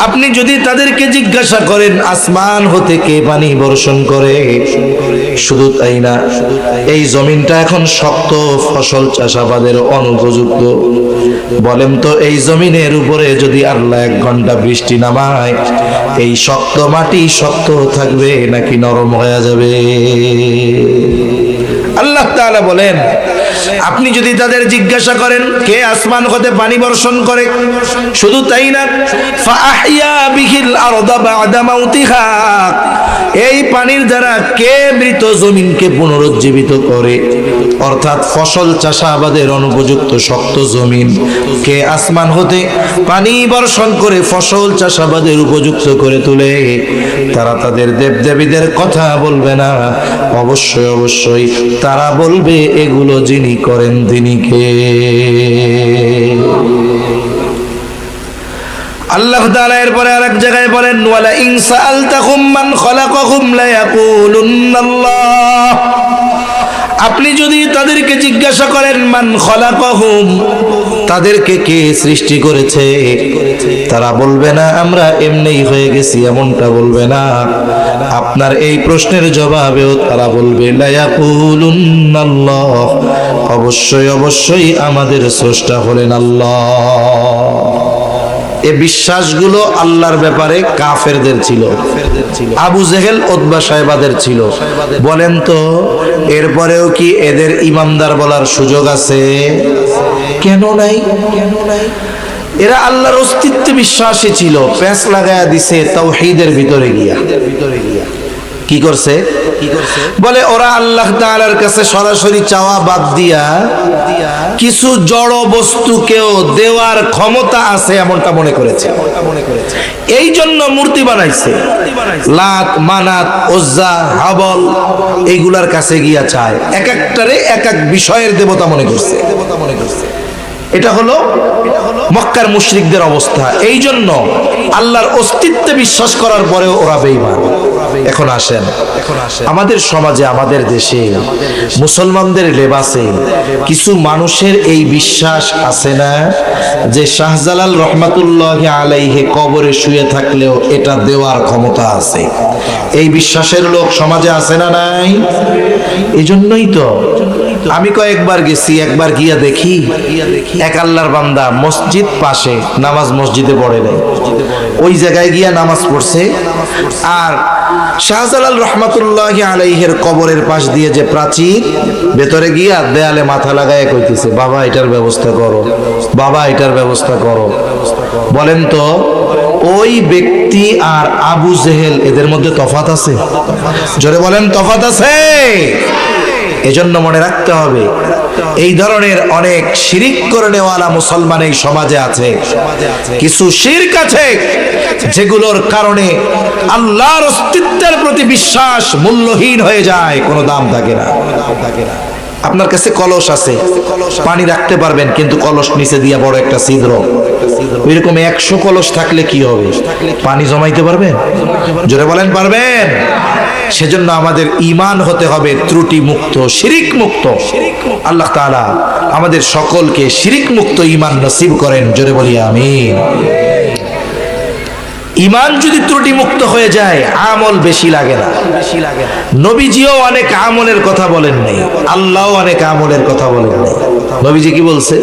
আপনি যদি তাদেরকে জিজ্ঞাসা করেন আসমান হতে কে পানি বর্ষণ করে, শুধু তাই না, এই জমিনটা এখন শক্ত, ফসল চাষাবাদের অনুপযুক্ত, বলেন তো এই জমিনের উপরে যদি আল্লাহ 1 ঘন্টা বৃষ্টি নামায়, এই শক্ত মাটি শক্ত থাকবে নাকি নরম হয়ে যাবে? আল্লাহ তাআলা বলেন, আপনি যদি তাদের জিজ্ঞাসা করেন কে আসমান হতে পানি বর্ষণ করে, শুধু তাই না, ফাআহইয়া বিহিল আরদা বা'দা মাউতিহা, এই পানির দ্বারা কে মৃত জমিনকে পুনরুজ্জীবিত করে, অর্থাৎ ফসল চাষাবাদের অনুপযুক্ত শক্ত জমিন কে আসমান হতে পানি বর্ষণ করে ফসল চাষাবাদের উপযুক্ত করে তোলে, তারা তাদের দেবদেবীদের কথা বলবে না। অবশ্যই অবশ্যই তারা বলবে এগুলো যিনি করেন তিনি কে? আল্লাহ তাআলা এরপরে আরেক জায়গায় বলেন, ওয়ালা ইন সাআলতাহুম মান খালাকাহুম লা ইয়াকুলুন্নাল্লাহ, আপনি যদি তাদেরকে জিজ্ঞাসা করেন মান খালাকাহুম, তাদেরকে কে সৃষ্টি করেছে, তারা বলবে না আমরা এমনিই হয়ে গেছি, এমনটা বলবে না। আপনার এই প্রশ্নের জবাবেও তারা বলবে লা ইয়াকুলুন্নাল্লাহ, অবশ্যই অবশ্যই আমাদের স্রষ্টা হলেন আল্লাহ। এই বিশ্বাসগুলো আল্লাহর ব্যাপারে কাফেরদের ছিল, আবু জেহেল উতবা সাহেবাদের ছিল। বলেন তো এরপরেও কি এদের ইমানদার বলার সুযোগ আছে? কেন নাই? এরা আল্লাহর অস্তিত্বে বিশ্বাসী ছিল, প্যাঁচ লাগায়া দিছে তাওহীদের ভিতরে গিয়া। কি করছে? বলে ওরা আল্লাহ তাআলার কাছে সরাসরি চাওয়া বাদ দিয়া কিছু জড় বস্তুকেও দেওয়ার ক্ষমতা আছে এমনটা মনে করেছে। এই জন্য মূর্তি বানাইছে, লাত, মানাত, উজ্জা, হাবল, এইগুলার কাছে গিয়া চায়, এক একটারে এক এক বিষয়ের দেবতা মনে করছে। এটা হলো মক্কার মুশরিকদের অবস্থা। এই জন্য আল্লাহর অস্তিত্বে বিশ্বাস করার পরেও ওরা বেঈমান। এখন আসেন, আমাদের সমাজে, আমাদের দেশে, মুসলমানদের লেবাসে কিছু মানুষের এই বিশ্বাস আছে না যে শাহজালাল রহমাতুল্লাহি আলাইহি কবরে শুয়ে থাকলেও এটা দেওয়ার ক্ষমতা আছে? এই বিশ্বাসের লোক সমাজে আছে না নাই? এই জন্যই তো আমি কয়েকবার গেছি, একবার গিয়া দেখি এক আল্লাহর বান্দা মসজিদ পাশে নামাজ মসজিদে পড়ে নাই, ওই জায়গায় গিয়া নামাজ পড়ছে। আর শাহজালাল রহমাতুল্লাহি আলাইহির কবরের পাশ দিয়ে যে প্রাচীর, ভেতরে গিয়া দেয়ালে মাথা লাগায় কইতেছে, বাবা এটার ব্যবস্থা করো, বাবা এটার ব্যবস্থা করো। বলেন তো ওই ব্যক্তি আর আবু জেহেল এদের মধ্যে তফাত আছে? জোরে বলেন তফাত আছে? এজন্য মনে রাখতে হবে এই ধরনের অনেক শিরিক করে নেওয়ালা মুসলমান এই সমাজে আছে। কিছু শিরক আছে যেগুলোর কারণে আল্লাহর অস্তিত্বের প্রতি বিশ্বাস মূল্যহীন হয়ে যায়, কোনো দাম থাকে না। আপনার কাছে কলস আছে, পানি রাখতে পারবেন, কিন্তু কলস নিচে দিয়া বড় একটা ছিদ্র, এরকম 100 কলস থাকলে কি হবে? পানি জমাইতে পারবেন? জোরে বলেন পারবেন? সেজন্য আমাদের ঈমান হতে হবে ত্রুটি মুক্ত, শিরিক মুক্ত। আল্লাহ তাআলা আমাদের সকলকে শিরিক মুক্ত ঈমান নসিব করেন, জোরে বলি আমিন। ঈমান যদি ত্রুটি মুক্ত হয়ে যায়, আমল বেশি লাগে না। নবীজিও অনেক আমলের কথা বলেন নাই, আল্লাহও অনেক আমলের কথা বলেন নাই। নবীজি কি বলছে?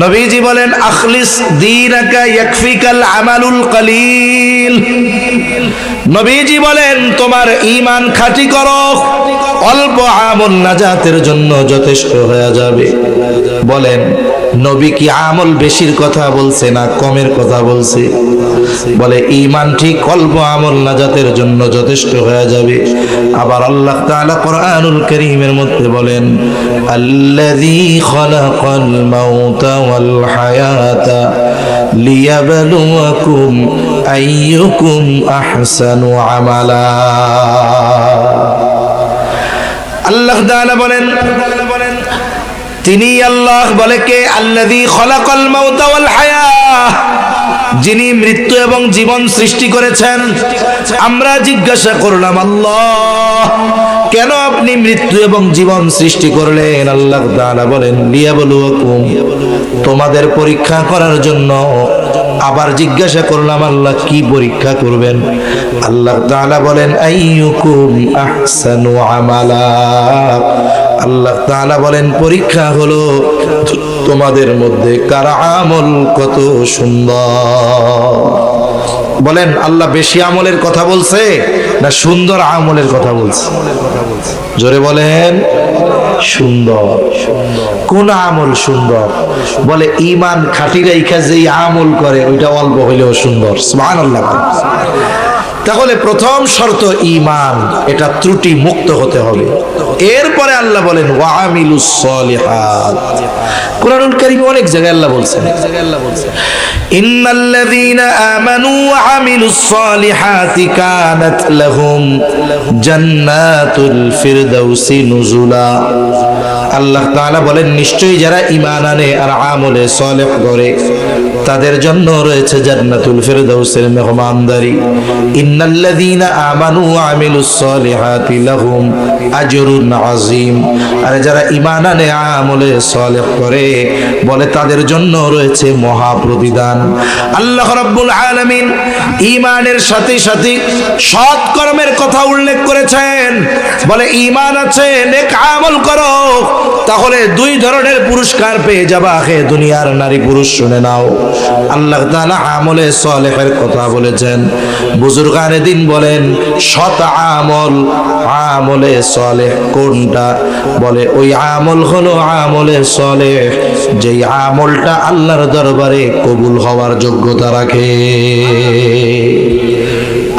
নবীজি বলেন, আখলিস দীনাকা ইয়াকফিকাল আমালুল কলিল। নবীজি বলেন, তোমার ঈমান খাঁটি করো, অল্প আমল নাজাতের জন্য যথেষ্ট হয়ে যাবে। বলেন, নবী কি আমল বেশির কথা বলছে না কমের কথা বলছে? বলে ঈমান ঠিক, অল্প আমল নাজাতের জন্য যথেষ্ট হয়ে যাবে। আবার আল্লাহ তাআলা কোরআনুল কারীমের মধ্যে বলেন, আল্লাযী খালাকাল মাউতা ওয়াল হায়াতা লিয়াবলুয়াকুম আইয়ুকুম আহসানু আমালা। আল্লাহ তাআলা বলেন, তিনি আল্লাহ বলে কে? আল্লাযী খালাকাল মাউতা ওয়াল হায়া, যিনি মৃত্যু এবং জীবন সৃষ্টি করেছেন। আমরা জিজ্ঞাসা করলাম, আল্লাহ কেন আপনি মৃত্যু এবং জীবন সৃষ্টি করলেন? আল্লাহ তাআলা বলেন, লিয়াবলুয়াকুম, তোমাদের পরীক্ষা করার জন্য। আবার জিজ্ঞাসা করলাম, আল্লাহ কি পরীক্ষা করবেন? আল্লাহ তাআলা বলেন, আইয়ুকুম আহসানু আমালা। আল্লাহ তাআলা বলেন, পরীক্ষা হলো তোমাদের মধ্যে কার আমল কত সুন্দর। বলেন, আল্লাহ বেশি আমলের কথা বলছে না সুন্দর আমলের কথা বলছে? জোরে বলেন, সুন্দর। কোন আমল সুন্দর? বলে ঈমান খাঁটি রাইখা যেই আমল করে ওইটা অল্প হইলেও সুন্দর। সুবহানাল্লাহ। তাহলে প্রথম শর্ত ঈমান, এটা ত্রুটি মুক্ত হতে হবে। এরপরে আল্লাহ বলেন, ওয়া আমিলুস সলিহাত। কুরআনুল কারীমে অনেক জায়গায় আল্লাহ বলছেন, ইন্নাল্লাযীনা আমানু ওয়া আমিলুস সলিহাতি কানাত লাহুম জান্নাতুল ফিরদাউসি নুজুলা। আল্লাহ তাআলা বলেন, নিশ্চয়ই যারা ঈমান আনে আর আমলে সলিহ করে তাদের জন্য রয়েছে জান্নাতুল ফিরদাউসের মেহমানদারি। ইন্নাল্লাযীনা আমানু ওয়া আমিলুস সলিহাতি লাহুম আজরুন আযীম। আর যারা ঈমান আনে আমলে সলিহ করে বলে তাদের জন্য রয়েছে মহা প্রতিদান। আল্লাহ রাব্বুল আলামিন ঈমানের সাথে সাথে সৎ কর্মের কথা উল্লেখ করেছেন। বলে ঈমান আছে, নেক আমল করো, তাহলে 2 ধরনের পুরস্কার পেয়ে যাবা। হে দুনিয়ার নারী পুরুষ শুনে নাও, আল্লাহ তাআলা আমলে সলিহের কথা বলেছেন। বুজুর্গানে দিন বলেন, সৎ আমল, আমলে সলিহ কোনটা? বলে ওই আমল হলো আমলে সলিহ যেই আমলটা আল্লাহর দরবারে কবুল হওয়ার যোগ্যতা রাখে।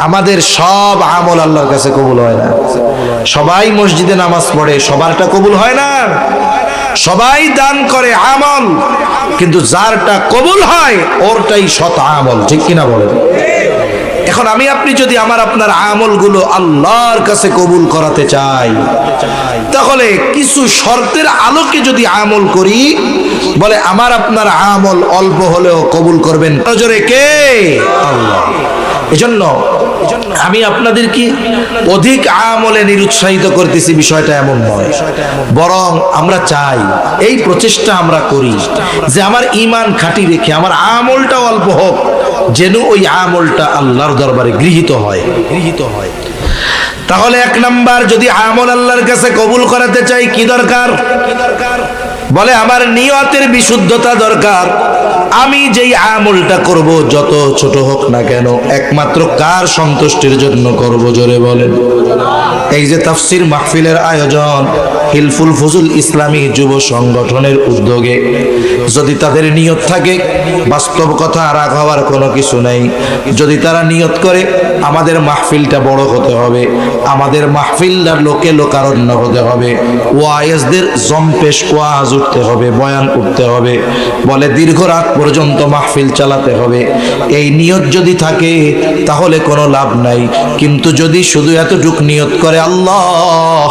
আমাদের সব আমল আল্লাহর কাছে কবুল হয় না। সবাই মসজিদে নামাজ পড়ে, সবারটা কবুল হয় না। সবাই দান করে আমল, কিন্তু যারটা কবুল হয় ওরটাই সৎ আমল, ঠিক কিনা বলেন? এখন আমি আপনি যদি আমার আপনার আমলগুলো আল্লাহর কাছে কবুল করাতে চাই, তাহলে কিছু শর্তের আলোকে যদি আমল করি, বলে আমার আপনার আমল অল্প হলেও কবুল করবেন নজরে কে? আল্লাহ। এজন্য আমি আপনাদেরকে অধিক আমলে নিরুৎসাহিত করতেছি, বিষয়টা এমন নয়। বরং আমরা চাই, এই প্রচেষ্টা আমরা করি যে আমার ঈমান খাঁটি রেখে আমার আমলটা অল্প হোক, যেন ওই আমলটা আল্লাহর দরবারে গৃহীত হয়। তাহলে 1 নাম্বার, যদি আমল আল্লাহর কাছে কবুল করাতে চাই কি দরকার? বলে আমার নিয়তের বিশুদ্ধতা দরকার। আমি যেই আমলটা করব, যত ছোট হোক না কেন, একমাত্র কার সন্তুষ্টির জন্য করব? জোরে বলেন। এই যে তাফসীর মাহফিলের আয়োজন হিলফুল ফুজুল ইসলামী যুব সংগঠনের উদ্যোগে, যদি তাদের নিয়ত থাকে, বাস্তব কথা রাগ হওয়ার কোনো কিছু নাই, যদি তারা নিয়ত করে আমাদের মাহফিলটা বড় হতে হবে, আমাদের মাহফিলটার লোকে লোকারণ্য হতে হবে, ওয়াইজদের জম্পেশ ওয়াজ উঠতে হবে, বয়ান উঠতে হবে, বলে দীর্ঘ রাত পর্যন্ত মাহফিল চালাতে হবে, এই নিয়ত যদি থাকে তাহলে কোনো লাভ নাই। কিন্তু যদি শুধু এতটুক নিয়ত করে, আল্লাহ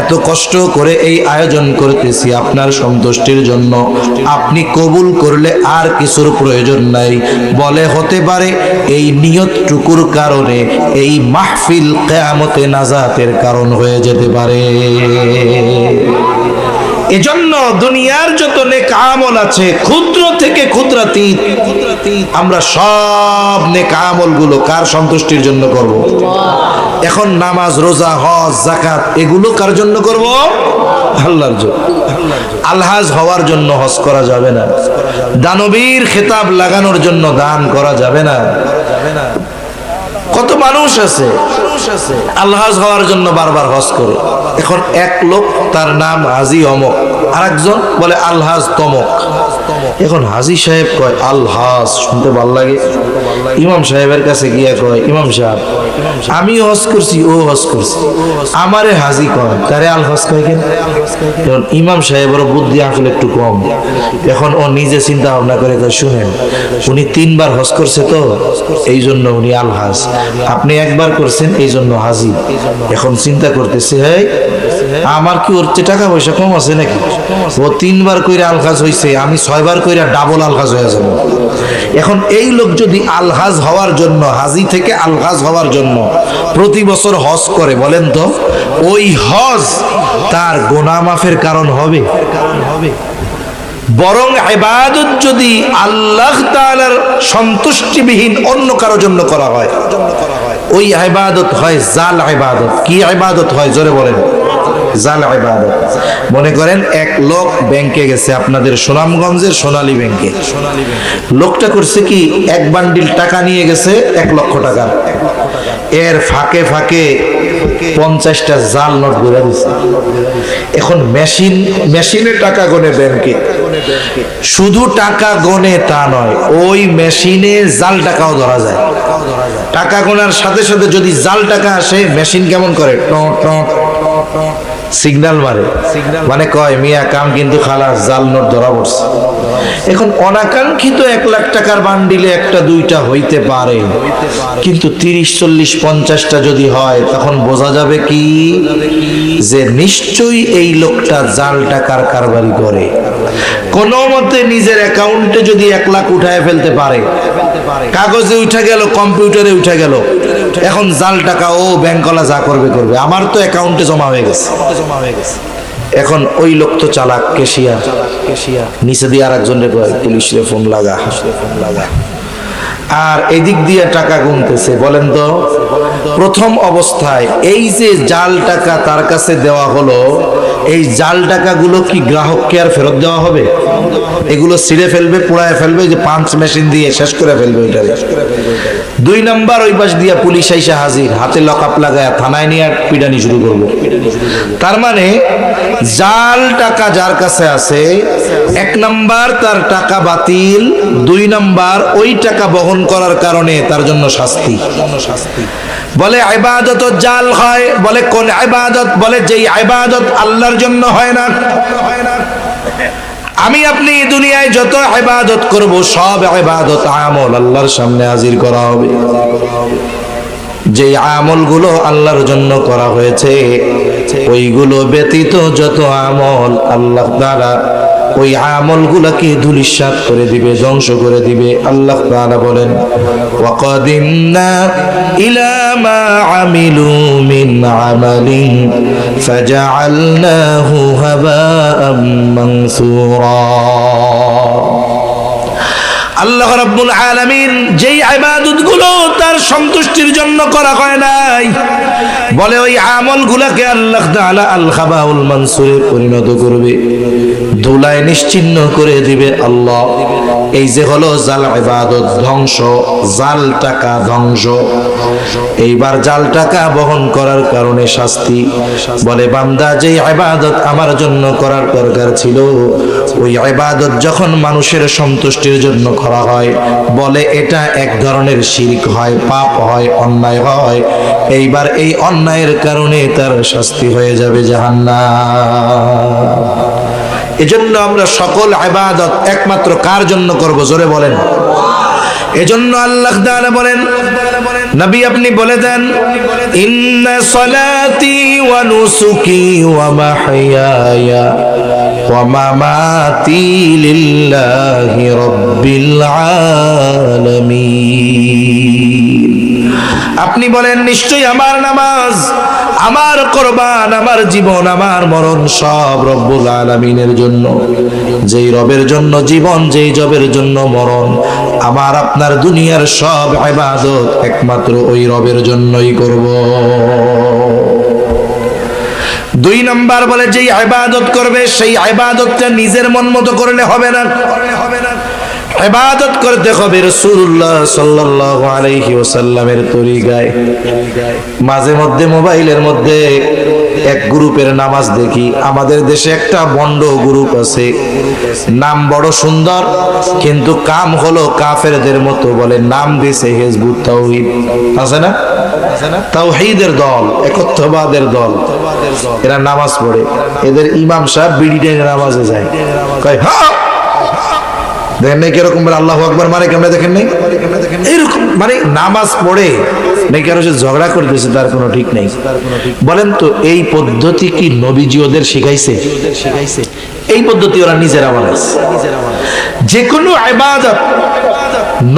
এত কষ্ট করে এই আয়োজন করতেছি আপনার সন্তুষ্টির জন্য, আপনি কবুল করলে আর কিছুর প্রয়োজন নাই। বলে হতে পারে এই নিয়তটুকুর কারণে এই মাহফিল কিয়ামতে নাজাতের কারণ হয়ে যেতে পারে। এজন্য দুনিয়ার যত নেক আমল আছে, ক্ষুদ্র থেকে ক্ষুদ্রাতীত, আমরা সব নেক আমলগুলো কার সন্তুষ্টির জন্য করব? এখন নামাজ, রোজা, হজ, যাকাত এগুলো কার জন্য করব? আল্লাহর জন্য। আলহাজ হওয়ার জন্য হজ করা যাবে না, দানবীর খেতাব লাগানোর জন্য দান করা যাবে না। কত মানুষ আছে আলহাজ হওয়ার জন্য বারবার হজ করে। এখন এক লোক তার নাম হাজি অমক, আরেকজন বলে আলহাজ তমক। এখন হাজি সাহেব কয় আলহাজ, শুনতে ভালো লাগে। ইমাম সাহেবের কাছে গিয়া কয় ইমাম সাহেব আমি হজ করছি, ও হজ করছি, আমারে হাজি কয়, তারে আলহাজ কয় কেন? কারণ ইমাম সাহেবের বুদ্ধি আসলে একটু কম। এখন ও নিজে চিন্তা ভাবনা করে কয় শুনেন, উনি 3 বার হজ করছে তো এই জন্য উনি আলহাজ, আপনি একবার করছেন এই জন্য হাজি। এখন চিন্তা করতেছে হ্যাঁ আমার কি ওর চেয়ে টাকা পয়সা কম আছে নাকি? ও 3 বার কইরা আলহাজ হইছে, আমি 6 বার কইরা ডাবল আলহাজ হয়ে যাব। এখন এই লোক যদি আলহাজ হওয়ার জন্য, হাজি থেকে আলহাজ হওয়ার জন্য প্রতি বছর হজ করে, বলেন তো ওই হজ তার গুনাহ মাফের কারণ হবে? বরং ইবাদত যদি আল্লাহ তাআলার সন্তুষ্টিবিহীন অন্য কারোর জন্য করা হয়, ওই ইবাদত হয় জাল ইবাদত। কি ইবাদত হয় জোরে বলেন? জাল ইবাদত। মনে করেন এক লোক ব্যাংকে গেছে, আপনাদের সুনামগঞ্জের সোনালী ব্যাংকে। লোকটা করছে কি, 1 বান্ডিল টাকা নিয়ে গেছে 1 লক্ষ টাকা, এর ফাঁকে ফাঁকে 50টা জাল নোট ঘুরে দিচ্ছে। এখন মেশিনে টাকা গনে ব্যাংকে, শুধু টাকা গনে তা নয়, ওই মেশিনে জাল টাকাও ধরা যায়। টাকা গোনার সাথে সাথে যদি জাল টাকা আসে, মেশিন কেমন করে, টট টট সিগন্যাল মারে, মানে কয় মিয়া কাম কিন্তু খালাস, জাল নোট ধরা পড়ছে। এখন অনাকাঙ্ক্ষিত 1 লাখ টাকার বান্ডিলে 1টা 2টা হইতে পারে, কিন্তু 30, 40, 50টা যদি হয়, তখন বোঝা যাবে কি যে নিশ্চয়ই এই লোকটা জাল টাকার কারবারি করে। কোনো মতে নিজের অ্যাকাউন্টে যদি 1 লাখ উঠায় ফেলতে পারে, কাগজে উঠে গেল, কম্পিউটারে উঠে গেল, এখন জাল টাকা ও ব্যাংকওয়ালা যা করবে করবে, আমার তো অ্যাকাউন্টে জমা হয়ে গেছে। এখন ওই লোক তো চালাক, কেশিয়ার, নিচে দিয়ে আরেকজনের পুলিশে ফোন লাগা, আর এদিক দিয়ে টাকা গুনতেছে। বলেন তো প্রথম অবস্থায় এই যে জাল টাকা তার কাছে দেওয়া হলো, এই জাল টাকাগুলো কি গ্রাহককে আর ফেরত দেওয়া হবে? এগুলো ছিঁড়ে ফেলবে, পোড়ায় ফেলবে, যে পাঞ্চ মেশিন দিয়ে শেষ করে ফেলবে ওইটারে। 2 নাম্বার, ওই পাশ দিয়ে পুলিশ আইসা হাজির, হাতে লকআপ লাগায় থানায় নিয়ে পিটানি শুরু করবো। তার মানে জাল টাকা যার কাছে আছে, 1 নাম্বার তার টাকা বাতিল, 2 নাম্বার ওই টাকা বহন করার কারণে তার জন্য শাস্তি। বলে ইবাদত জাল হয়, বলে কোন ইবাদত? বলে যেই ইবাদত আল্লাহর জন্য হয় না। আমি আপনি দুনিয়ায় যত ইবাদত করব, সব ইবাদত আমল আল্লাহর সামনে হাজির করা হবে। যে আমলগুলো আল্লাহর জন্য করা হয়েছে, ওইগুলো ব্যতীত যত আমল আল্লাহ তাআলা ওই আমলগুলোকে ধূলিসাৎ করে দিবে, ধ্বংস করে দিবে। আল্লাহ তাআলা বলেন ওয়াকাদিমনা ইলা মা আমিলু মিন আমালিন ফাজআলনাহু হাবাআম মানসুরা। আল্লাহ রাব্বুল আলামিন যেই ইবাদতগুলো তার সন্তুষ্টির জন্য করা হয় নাই, বলে ওই আমলগুলোকে আল্লাহ তাআলা আল খাবাউল মানসুরে পরিণত করবে, ধুলায় নিশ্চিহ্ন করে দিবে আল্লাহ। এই যে হলো জাল ইবাদত, ধ্বংস, জাল টাকা ধ্বংস। এইবার জাল টাকা বহন করার কারণে শাস্তি। বলে বান্দা যে ইবাদত আমার জন্য করার দরকার ছিল, ওই ইবাদত যখন মানুষের সন্তুষ্টির জন্য করা হয়, বলে এটা এক ধরনের শিরক হয়, পাপ হয়, অন্যায় হয়। এইবার এই অন্যায়ের কারণে তার শাস্তি হয়ে যাবে জাহান্নাম। এজন্য আমরা সকল ইবাদত একমাত্র কার জন্য করব? জোরে বলেন। এজন্য আল্লাহ তাআলা বলেন, নবী আপনি বলে দেন, ইন্না সালাতি ওয়া নুসুকি ওয়া মাহইয়ায়া ওয়া মামাতি লিল্লাহি রাব্বিল আলামিন। আপনি বলেন নিশ্চয়ই আমার নামাজ, আমার কুরবান, আমার জীবন, আমার মরণ সব রব্বুল আলামিনের জন্য। যেই রবের জন্য জীবন, যেই রবের জন্য মরণ, আমার আপনার দুনিয়ার সব ইবাদত একমাত্র ওই রবের জন্যই করব। দুই নাম্বার বলে, যেই ইবাদত করবে সেই ইবাদতটা নিজের মন মতো করলে হবে না, ইবাদত করতে হবে রাসূলুল্লাহ সাল্লাল্লাহু আলাইহি ওয়াসাল্লামের তরিকায়। মাঝে মধ্যে মোবাইলের মধ্যে এক গ্রুপের নামাজ দেখি, আমাদের দেশে একটা বন্ড গ্রুপ আছে, নাম বড় সুন্দর কিন্তু কাম হলো কাফেরদের মতো, বলে নাম দিয়েছে হিজবুত তাওহীদ, আছে না? তাওহীদের দল, একত্ববাদের দল। এরা নামাজ পড়ে, এদের ইমাম সাহেব বিড়ি টেনে নামাজে যায়, কয় হ্যাঁ দেখেন নাই কিরকম বলে আল্লাহু আকবার মারে, কেমন দেখেন নাই এইরকম, মানে নামাজ পড়ে নাকি আরো ঝগড়া করতেছে, তার কোনো ঠিক নেই। বলেন তো এই পদ্ধতি কি নবীজি ওদের শিখাইছে? এই পদ্ধতি ওরা নিজেরা বানাইছে। যে কোনো ইবাদত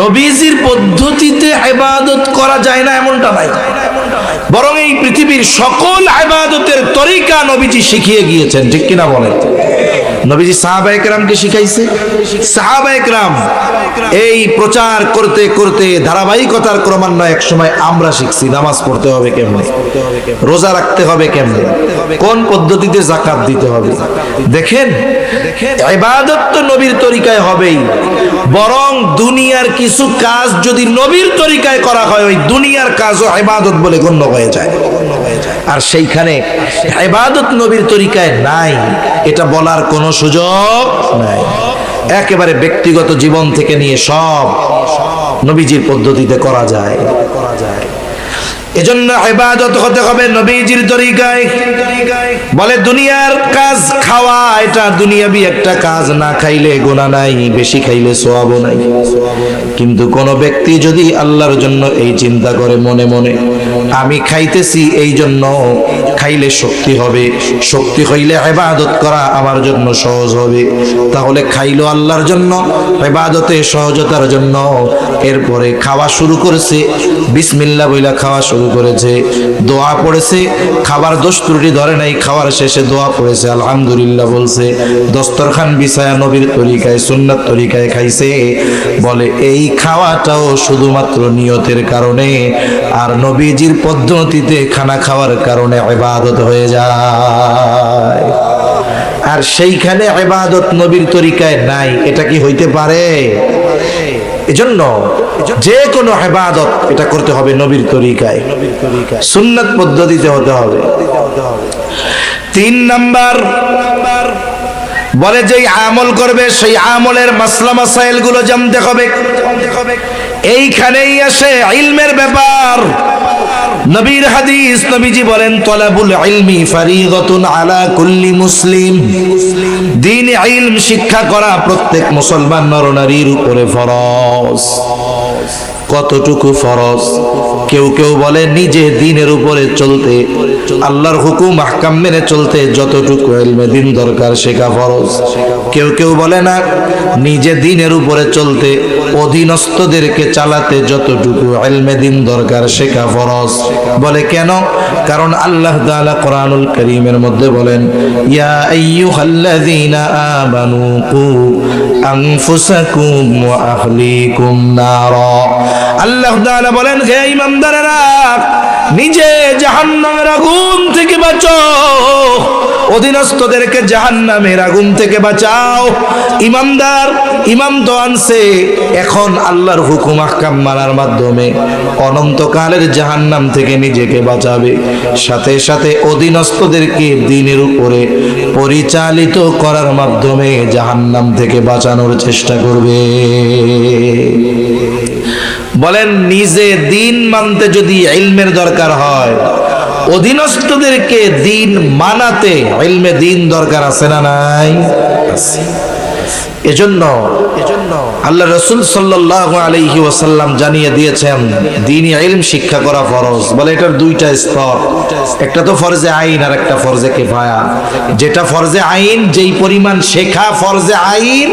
নবীজির পদ্ধতিতে ইবাদত করা যায় না এমনটা নাই, বরং এই পৃথিবীর সকল ইবাদতের তরিকা নবীজি শিখিয়ে গিয়েছেন, ঠিক কিনা বলেন? নবীজি সাহাবায়ে কেরামকে শিখাইছে, সাহাবায়ে কেরাম এই প্রচার করতে করতে ধারাবাহিকতার ক্রমান্বয়ে এক সময় আমরা শিখছি নামাজ পড়তে হবে কেমনে, রোজা রাখতে হবে কেমনে, কোন পদ্ধতিতে যাকাত দিতে হবে। দেখেন ইবাদত তো নবীর তরিকায় হবেই, বরং দুনিয়ার কিছু কাজ যদি নবীর তরিকায় করা হয় ওই দুনিয়ার কাজও ইবাদত বলে গণ্য হয়ে যায়। আর সেইখানে ইবাদত নবীর তরিকায় নাই এটা বলার কোনো সুযোগ নাই। একেবারে ব্যক্তিগত জীবন থেকে নিয়ে সব নবীজির পদ্ধতিতে করা যায়। এজন্য ইবাদত হতে হবে নবীজির তরিকায়। বলে দুনিয়ার কাজ খাওয়া এটা দুনিয়াবি একটা কাজ, না খাইলে গুনাহ নাই, বেশি খাইলে সওয়াবও নাই। কিন্তু কোন ব্যক্তি যদি আল্লাহর জন্য এই চিন্তা করে মনে মনে, আমি খাইতেছি এই জন্য খাইলে শক্তি হবে, শক্তি হইলে ইবাদত করা আমার জন্য সহজ হবে, তাহলে খাইলো আল্লাহর জন্য, ইবাদতে সহজতার জন্য। এরপরে খাওয়া শুরু করেছে, বিসমিল্লাহ বইলা খাওয়া শুরু করেছে, দোয়া পড়েছে, খাবার দোষ ত্রুটি ধরে নাই, খাওয়ার শেষে দোয়া পড়েছে, আলহামদুলিল্লাহ বলছে, দস্তরখান বিছায়া নবীর তরিকায় সুন্নাত তরিকায় খাইছে। বলে এই খাওয়াটাও শুধুমাত্র নিয়তের কারণে আর নবীজির পদ্ধতিতে খানা খাওয়ার কারণে ইবাদত হয়ে যায়। আর সেইখানে ইবাদত নবীর তরিকায় নাই, এটা কি হইতে পারে? এজন্য যে কোনো ইবাদত এটা করতে হবে নবীর তরিকায়, সুন্নাত পদ্ধতিতে হতে হবে। 3 নাম্বার বলে যেই আমল করবে সেই আমলের মাসলা মাসাইল গুলো জানতে হবে। এইখানেই আসে ইলমের ব্যাপার। নবীর হাদিস, নবীজি বলেন তলাবুল ইলমি ফারিদাতুন আলা কুল্লি মুসলিম, দ্বীন ইলম শিক্ষা করা প্রত্যেক মুসলমান নরনারীর উপরে ফরজ। কতটুকু ফরজ? কেউ কেউ বলে নিজে দ্বীনের উপরে চলতে, আল্লাহর হুকুম আহকাম মেনে চলতে যতটুকু ইলমে দ্বীন দরকার শেখা ফরজ। কেউ কেউ বলে না, নিজে দ্বীনের উপরে চলতে, অধীনস্থদেরকে চালাতে যতটুকু ইলমে দ্বীন দরকার শেখা ফরজ। বলে কেন? কারণ আল্লাহ তাআলা কোরআনুল কারীমের মধ্যে বলেন, ইয়া আইয়ুহাল্লাযীনা আমানু কু আনফুসাকুম ওয়া আহলিকুম নারা। আল্লাহ তাআলা বলেন, হে ঈমানদারেরা, নিজে জাহান্নামের আগুন থেকে বাঁচো, অধীনস্থদেরকে জাহান্নামের আগুন থেকে বাঁচাও। ইমানদার ইমাম তো আনছে, এখন আল্লাহর হুকুম আহকাম মানার মাধ্যমে অনন্তকালের জাহান্নাম থেকে নিজেকে বাঁচাবে, সাথে সাথে অধীনস্থদেরকে দ্বীনের উপরে পরিচালিত করার মাধ্যমে জাহান্নাম থেকে বাঁচানোর চেষ্টা করবে। বলেন নিজে দ্বীন মানতে যদি ইলমের দরকার হয়, অধীনস্থদেরকে দ্বীন মানাতে ইলমে দ্বীন দরকার আছে না নাই? আছে। এজন্য আল্লাহ রাসূল সাল্লাল্লাহু আলাইহি ওয়াসাল্লাম জানিয়ে দিয়েছেন দ্বীনি ইলম শিক্ষা করা ফরজ। বলে এটার দুইটা স্তর, একটা তো ফরজে আইন আর একটা ফরজে কিফায়া। যেটা ফরজে আইন, যেই পরিমাণ শেখা ফরজে আইন,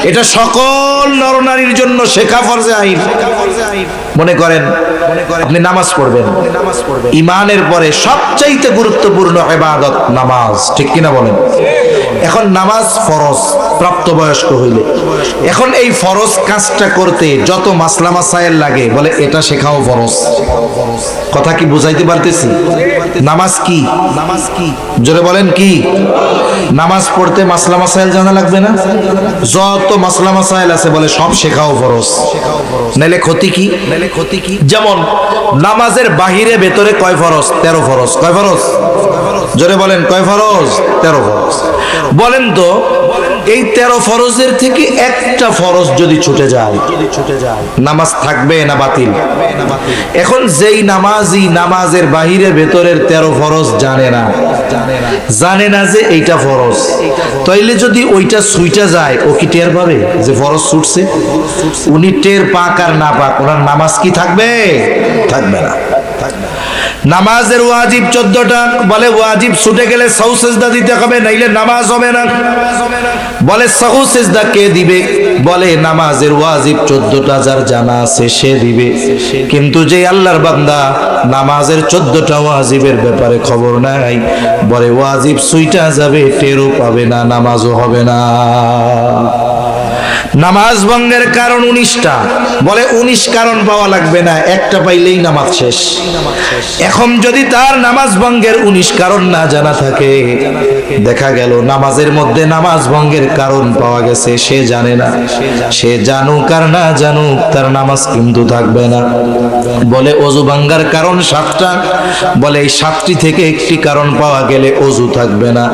এটা সকল নরনারীর জন্য শেখা ফরজে আইন। মনে করেন আপনি নামাজ পড়বেন, ঈমানের পরে সবচাইতে গুরুত্বপূর্ণ ইবাদত নামাজ, ঠিক কিনা বলেন? এখন নামাজ ফরজ প্রাপ্তবয়স্ক হইলে, এখন এই ফরজ কাজটা করতে যত মাসলা মাসাইল লাগে, বলে এটা শেখাও ফরজ। কথা কি বুঝাইতে পারতেছি? নামাজ কি? জোরে বলেন কি? নামাজ পড়তে মাসলা মাসাইল জানা লাগবে না? যত মাসলা মাসাইল আছে বলে সব শেখাও ফরজ। নাইলে ক্ষতি কি? যেমন নামাজের বাহিরে ভেতরে কয় ফরজ? 13 ফরজ। কয় ফরজ? জোরে বলেন কয় ফরজ? 13 ফরজ। বলেন তো এই 13 ফরজের থেকে একটা ফরজ যদি ছুটে যায়, নামাজ থাকবে না বাতিল? এখন যেই নামাজি নামাজের বাহিরে ভেতরের 13 ফরজ জানে না যে এইটা ফরজ, তাইলে যদি ওইটা ছুটে যায়, ও কি টের পাবে যে ফরজ ছুটছে? উনি টের পাক আর না পাক, ওনার নামাজ কি থাকবে? থাকবে না। নামাজের ওয়াজিব 14টা, বলে ওয়াজিব ছুটে গেলে সাহু সিজদা দিতে হবে, নাইলে নামাজ হবে না। বলে সাহু সিজদা কে দিবে? বলে নামাজের ওয়াজিব 14টা যার জানা আছে সে দিবে। কিন্তু যে আল্লাহর বান্দা নামাজের 14টা ওয়াজিবের ব্যাপারে খবর নাই, বলে ওয়াজিব ছুইটা যাবে, টেরও পাবে না, নামাজও হবে না। নামাজ ভঙ্গের কারণ 19টা, বলে 19 কারণ পাওয়া লাগবে না, একটা পাইলেই নামাজ শেষ। এখন যদি তার নামাজ ভঙ্গের 19 কারণ না জানা থাকে, দেখা গেল নামাজের মধ্যে নামাজ ভঙ্গের কারণ পাওয়া গেছে, সে জানে না। সে জানুক আর না জানুক, তার নামাজ কিন্তু থাকবে না। বলে অজু ভাঙ্গার কারণ 7টা, বলে এই 7টি থেকে একটি কারণ পাওয়া গেলে অজু থাকবে না।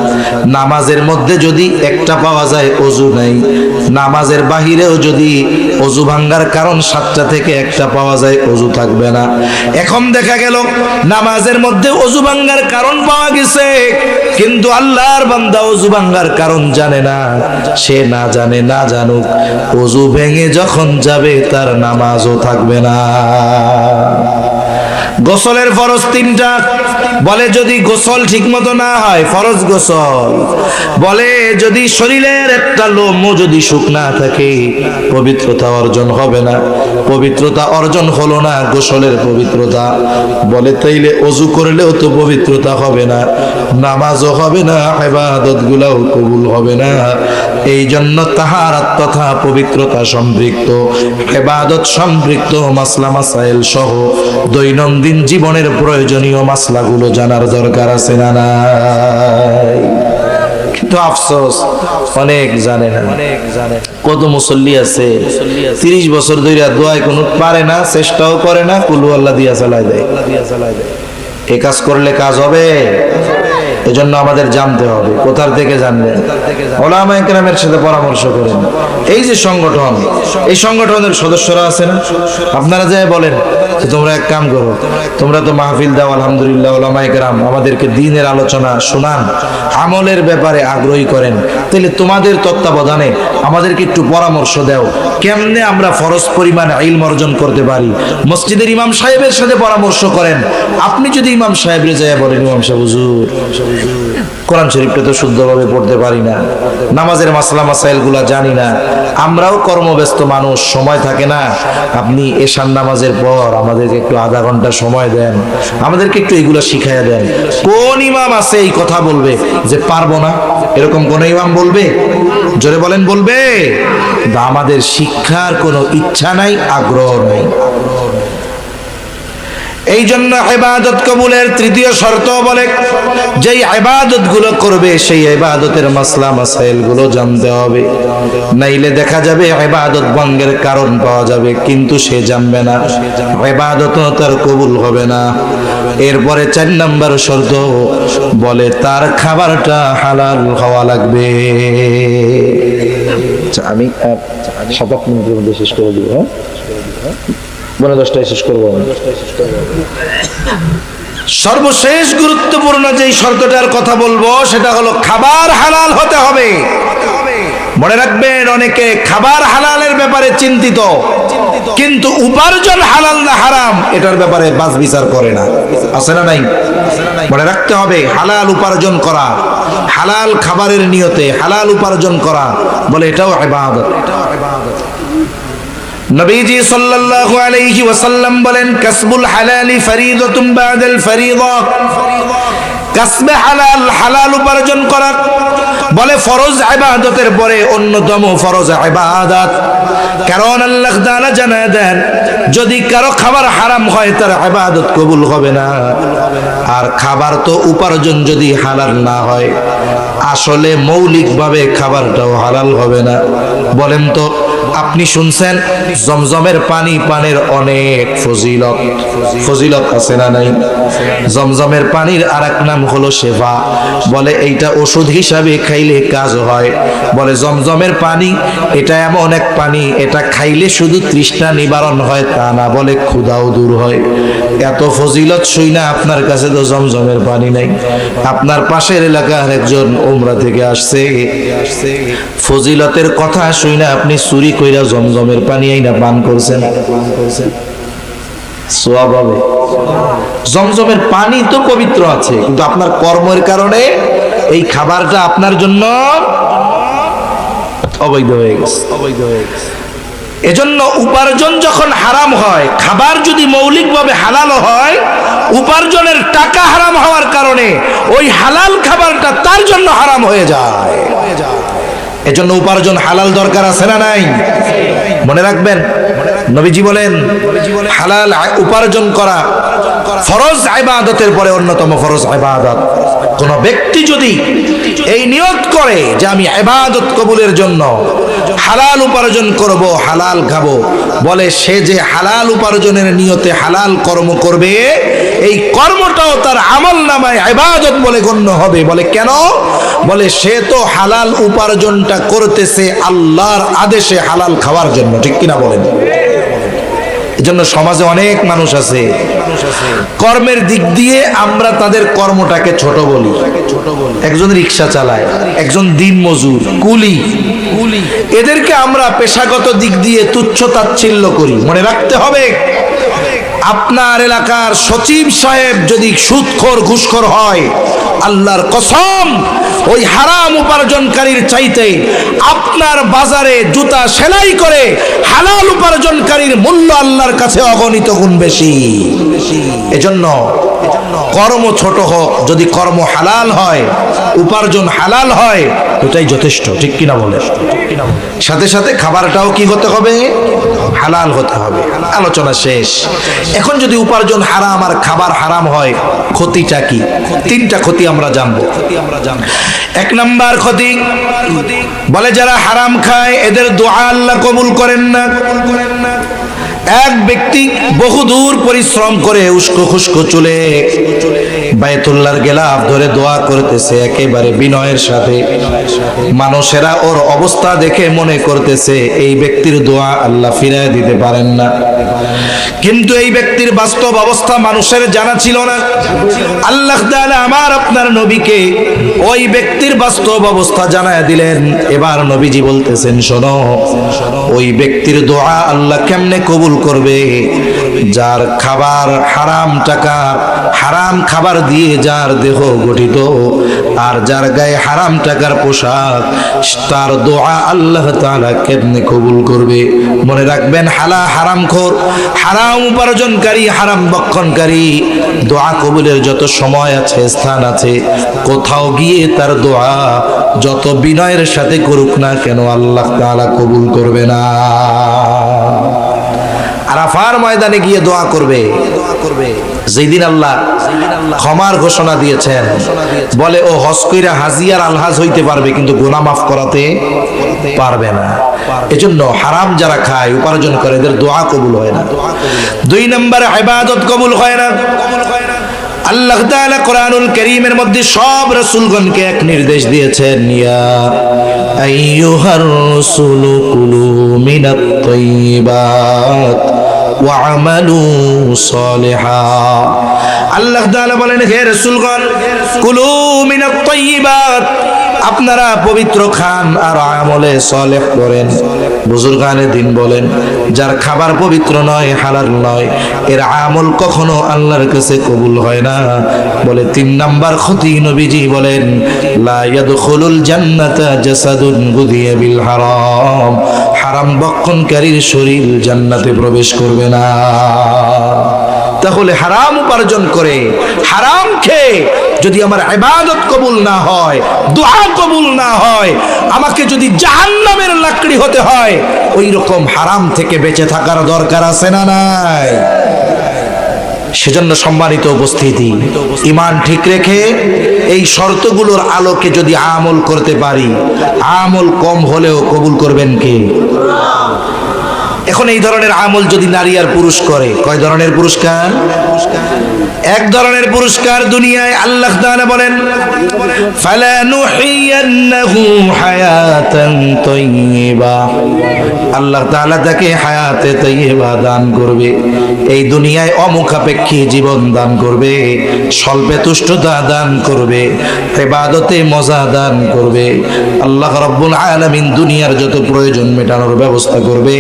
নামাজের মধ্যে যদি একটা পাওয়া যায়, অজু নাই। নামাজের বাহিরেও যদি অজু ভাঙ্গার কারণ 7টা থেকে একটা পাওয়া যায়, অজু থাকবে না। এখন দেখা গেল নামাজের মধ্যে অজু ভাঙ্গার কারণ পাওয়া গেছে, কিন্তু আল্লাহর বান্দা অজু ভাঙ্গার কারণ জানে না। সে না জানে না জানুক, অজু ভেঙে যখন যাবে তার নামাজও থাকবে না। গোসলের ফরজ 3টা, বলে যদি গোসল ঠিক মতো না হয়, ফরজ গোসল, বলে যদি শরীরের একটা লোমও যদি শুকনা থাকে, পবিত্রতা অর্জন হবে না। পবিত্রতা অর্জন হলো না গোসলের পবিত্রতা, বলে তাইলে অজু করলেও তো পবিত্রতা হবে না, নামাজও হবে না, ইবাদত গুলাও কবুল হবে না। এই জন্য তাহারাত তথা পবিত্রতা সম্পৃক্ত, ইবাদত সম্পৃক্ত মাসলা মাসাইল সহ দৈনন্দিন জীবনের প্রয়োজনীয় মাসলাগুলো জানার দরকার আছে না নাই? কিন্তু আফসোস অনেক জানে না। কত মুসল্লি আছে 30 বছর ধরে দোয়া কুনুত পারে না, চেষ্টাও করে না, কুলু আল্লাহ দিয়া চালায় দেয়। এই কাজ করলে কাজ হবে? এজন্য আমাদের জানতে হবে। কোথার থেকে জানবেন? ওলামায়ে কেরামের সাথে পরামর্শ করেন। এই যে সংগঠন, এই সংগঠনের সদস্যরা আছে না, আপনারা যাই বলেন তোমরা এক কাম করো, তোমরা তো মাহফিল দাও আলহামদুলিল্লাহ, ওলামায়ে কেরাম আমাদেরকে দ্বীনের আলোচনা শোনান, আমলের ব্যাপারে আগ্রহী করেন, তাহলে তোমাদের তত্ত্বাবধানে আমাদেরকে একটু পরামর্শ দাও, কেমনে আমরা ফরজ পরিমাণ ইলম অর্জন করতে পারি। মসজিদের ইমাম সাহেবের সাথে পরামর্শ করেন। আপনি যদি ইমাম সাহেবরে যায় বলেন, ইমাম সাহেব হুজুর কোরআন শরীফটা তো শুদ্ধভাবে পড়তে পারি না, নামাজের মাসলা মাসাইল গুলা জানি না, আমরাও কর্মব্যস্ত মানুষ, সময় থাকে না, আপনি এশার নামাজের পর আমাদেরকে একটু আধা ঘন্টা সময় দেন, আমাদেরকে একটু এগুলো শিখাইয়া দেন। কোন ইমাম আছে এই কথা বলবে যে পারবো না? এরকম কোন ইমাম বলবে? জোরে বলেন বলবে? আমাদের শিক্ষার কোনো ইচ্ছা নাই, আগ্রহ নাই। এই জন্য ইবাদত কবুলের 3য় শর্ত বলে, যেই ইবাদত গুলো করবে সেই ইবাদতের মাসলা মাসাইল গুলো জানতে হবে, নাইলে দেখা যাবে ইবাদত ভঙ্গের কারণ পাওয়া যাবে, কিন্তু সে জানবে না, ইবাদত তার কবুল হবে না। এরপরে 4 নম্বর শর্ত বলে, তার খাবারটা হালাল হওয়া লাগবে। আমি 7 মিনিটের মধ্যে শেষ করে দিব। মনে 10টায় শেষ করবো। সর্বশেষ গুরুত্বপূর্ণ যেই শর্তটার কথা বলবো সেটা হলো খাবার হালাল হতে হবে। মনে রাখবেন, অনেকে খাবার হালালের ব্যাপারে চিন্তিত, কিন্তু উপার্জন হালাল না হারাম এটার ব্যাপারে বাছ বিচার করে না। আছে না নাই? মনে রাখতে হবে, হালাল উপার্জন করা, হালাল খাবারের নিয়তে হালাল উপার্জন করা, বলে এটাও ইবাদত। নবীজি সাল্লাল্লাহু আলাইহি ওয়াসাল্লাম বলেন, কাসবুল হালালি ফরিদাতুন বাদাল ফরিদা। কাসবে হালাল, হালাল উপার্জন করা বলে ফরজ ইবাদতের পরে অন্যতম ফরজ ইবাদত। কারণ আল্লাহ তাআলা জানায় দেন, যদি কারো খাবার হারাম হয় তার ইবাদত কবুল হবে না। আর খাবার তো উপার্জন যদি হালাল না হয়, আসলে মৌলিকভাবে খাবারটাও হালাল হবে না। বলেন তো, আপনি শুনছেন জমজমের পানি পানের অনেক ফজিলত, ফজিলত আছে না নাই? জমজমের পানির আরেক নাম হলো শেফা। বলে এইটা ওষুধ হিসাবে খাইলে কাজ হয়। বলে জমজমের পানি এটা এমন এক পানি, এটা খাইলে শুধু তৃষ্ণা নিবারণ হয় তা না, বলে ক্ষুধাও দূর হয়। এত ফজিলত শুই না আপনার কাছে তো জমজমের পানি নাই। আপনার পাশের এলাকার একজন উমরা থেকে আসছে, ফজিলতের কথা শুই না আপনি চুরি কইরা জমজমের পানি আইনা পান করছেন, সওয়াব হবে। জমজমের পানি তো পবিত্র আছে, কিন্তু আপনার কর্মের কারণে এই খাবারটা আপনার জন্য অবৈধ হয়ে গেছে, অবৈধ হয়ে গেছে। এজন্য উপার্জন যখন হারাম হয়, খাবার যদি মৌলিকভাবে হালাল হয়, উপার্জনের টাকা হারাম হওয়ার কারণে ওই হালাল খাবারটা তার জন্য হারাম হয়ে যায়। এজন্য উপার্জন হালাল দরকার আছে না নাই? মনে রাখবেন, নবীজি বলেন হালাল উপার্জন করা ফরজ ইবাদতের পরে অন্যতম ফরজ ইবাদত। কোন ব্যক্তি যদি এই নিয়ত করে যে আমি ইবাদত কবুলের জন্য হালাল উপার্জন করব, হালাল খাবো, বলে সে যে হালাল উপার্জনের নিয়তে হালাল কর্ম করবে, এই কর্মটাও তার আমলনামায় ইবাদত বলে গণ্য হবে। বলে কেন? বলে সে তো হালাল উপার্জনটা করতেছে আল্লাহর আদেশে হালাল খাওয়ার জন্য, ঠিক কিনা বলেন? এজন্য সমাজে অনেক মানুষ আছে, কর্মের দিক দিয়ে আমরা তাদের কর্মটাকে ছোট বলি। একজন রিক্সা চালায়, একজন দিন মজুর, কুলি, এদেরকে আমরা পেশাগত দিক দিয়ে তুচ্ছ তাচ্ছিল্য করি। মনে রাখতে হবে, আপনার এলাকার সচিব সাহেব যদি সুদখোর ঘুষখোর হয়, আল্লাহর কসম ওই হারাম উপার্জনকারীর চাইতে আপনার বাজারে জুতা সেলাই করে হালাল উপার্জনকারীর মূল্য আল্লাহর কাছে অগণিত গুণ বেশি। এজন্য কর্ম ছোট হোক, যদি কর্ম হালাল হয়, উপার্জন হালাল হয়, ওটাই যথেষ্ট, ঠিক কিনা বলে? সাথে সাথে খাবারটাও কি হতে হবে? হালাল হতে হবে। আলোচনা শেষ। এখন যদি উপার্জন হারাম আর খাবার হারাম হয়, ক্ষতিটা কি? তিনটা ক্ষতি আমরা জানবো। এক নাম্বার ক্ষতি, বলে যারা হারাম খায় এদের দোয়া আল্লাহ কবুল করেন না। এক ব্যক্তি বহুদূর পরিশ্রম করে উস্কো খুস্কো চলে বায়তুল্লাহর গেলাফ ধরে দোয়া করতেছে একেবারে বিনয়ের সাথে। মানুষেরা ওর অবস্থা দেখে মনে করতেছে এই ব্যক্তির দোয়া আল্লাহ ফিরায় দিতে পারেন না, কিন্তু এই ব্যক্তির বাস্তব অবস্থা মানুষের জানা ছিল না। আল্লাহ তাআলা আমার আপনার নবীকে ওই ব্যক্তির বাস্তব অবস্থা জানায় দিলেন। এবার নবীজি বলতেছেন, শোনো, ওই ব্যক্তির দোয়া আল্লাহ কেমনে কবুল করবে? যার খাবার হারাম টাকা, হারাম খাবার দিয়ে যার দেহ গঠিত, আর যার গায়ে হারাম টাকার পোশাক, তার দোয়া আল্লাহ তাআলা কেমনে কবুল করবে? মনে রাখবেন, হারামখোর, হারাম উপার্জনকারী, হারাম ভক্ষণকারী দোয়া কবুলের যত সময় আছে, স্থান আছে, কোথাও গিয়ে তার দোয়া যত বিনয়ের সাথে করুক না কেন, আল্লাহ তাআলা কবুল করবে না। আরাফার ময়দানে গিয়ে দোয়া করবে, যেদিন আল্লাহ ক্ষমার ঘোষণা দিয়েছেন। বলে ও হজ কইরা হাজি আর আলহাজ হইতে পারবে, কিন্তু গুনাহ মাফ করাতে পারবে না। এজন্য হারাম যারা খায়, উপার্জন করে, এদের দোয়া কবুল হয় না। দুই নম্বরে ইবাদত কবুল হয় না। আল্লাহ তাআলা কোরআনুল কারীমের মধ্যে সব রাসূলগণকে এক নির্দেশ দিয়েছেন, ইয়া আইয়ুহার রাসূলু কুলু মিনাত তাইয়্যিবাত ওয়া আমালু সালিহা। আল্লাহ তাআলা বলেন, হে রাসূলগণ, কুলু মিনাত তাইয়্যিবাত, আপনারা পবিত্র খান আর আমলে সালেহ করেন। বুজুর্গানে দিন বলেন, যার খাবার পবিত্র নয়, হালাল নয়, এর আমল কখনো আল্লাহর কাছে কবুল হয় না। বলে 3 নাম্বার ক্ষতি, নবীজি বলেন লা ইয়াদখুলুল জান্নাতা জাসাদুন গুদিয়া বিল হারাম, হারাম বক্ষণকারীর শরীর জান্নাতে প্রবেশ করবে না। তাহলে হারাম উপার্জন করে, হারাম খেয়ে যদি আমার ইবাদত কবুল না হয়, দোয়া কবুল না হয়, আমাকে যদি জাহান্নামের লাকড়ি হতে হয়, ওই রকম হারাম থেকে বেঁচে থাকার দরকার আছে না নাই? সেজন্য সম্মানিত উপস্থিতি, ঈমান ঠিক রেখে এই শর্তগুলোর আলোকে যদি আমল করতে পারি, আমল কম হলেও কবুল করবেন কে? এখন এই ধরনের আমল যদি নারী আর পুরুষ করে, কয় ধরনের পুরস্কার? এক ধরনের পুরস্কার দুনিয়ায় আল্লাহ তাআলা বলেন ফালানুহিয়ান্নাহু হায়াতান তাইয়্যিবা, আল্লাহ তাআলা তাকে হায়াতে তাইয়্যিবা দান করবে, এই দুনিয়ায় অমুখাপেক্ষী জীবন দান করবে, স্বল্পে তুষ্টতা দান করবে, ইবাদতে মজা দান করবে। আল্লাহ রাব্বুল আলামিন দুনিয়ার যত প্রয়োজন মেটানোর ব্যবস্থা করবে।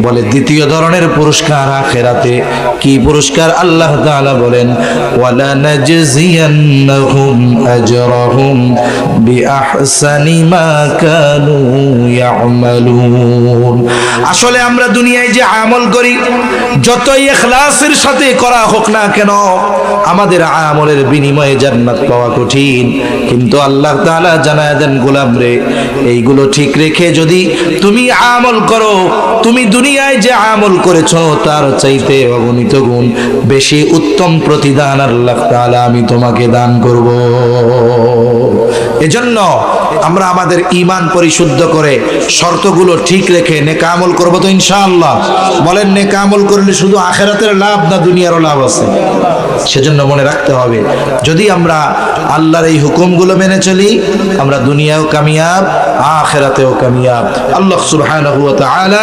বলে দ্বিতীয় ধরনের পুরস্কার আখিরাতে। কি পুরস্কার? আল্লাহ তাআলা বলেন ওয়ালা নাজজিয়ান্নাহুম আজরাহুম বিআহসানি মা কানু ইয়ামালুন। আসলে আমরা দুনিয়ায় যে আমল করি, যতই ইখলাসের সাথে করা হোক না কেন, আমাদের আমলের বিনিময়ে জান্নাত পাওয়া কঠিন। কিন্তু আল্লাহ তাআলা জানায় দেন, গোলাম রে, এইগুলো ঠিক রেখে যদি তুমি আমল করো, তুমি দুনিয়ায় যে আমল করেছো তার চাইতে অগণিত গুণ বেশি উত্তম প্রতিদান আল্লাহ তাআলা আমি তোমাকে দান করব। এজন্য আমরা আমাদের ঈমান পরিশুদ্ধ করে শর্তগুলো ঠিক রেখে নেক আমল করব তো ইনশাআল্লাহ। বলেন, নেক আমল করলে শুধু আখিরাতের লাভ না দুনিয়ারও লাভ আছে? সেজন্য মনে রাখতে হবে, যদি আমরা আল্লাহর এই হুকুমগুলো মেনে চলি, আমরা দুনিয়াও কামিয়াব, আখিরাতেও কামিয়াব। আল্লাহ সুবহানাহু ওয়া তাআলা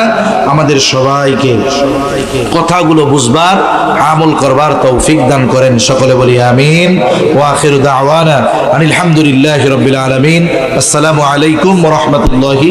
আমাদের সবাইকে কথাগুলো বুঝবার, আমল করবার তৌফিক দান করেন। সকলে বলি আমিন। ওয়া আখিরু দাওয়ানা আনিল হামদুলিল্লাহি রাব্বিল আলামিন। আসসালামু আলাইকুম ওয়া রাহমাতুল্লাহি।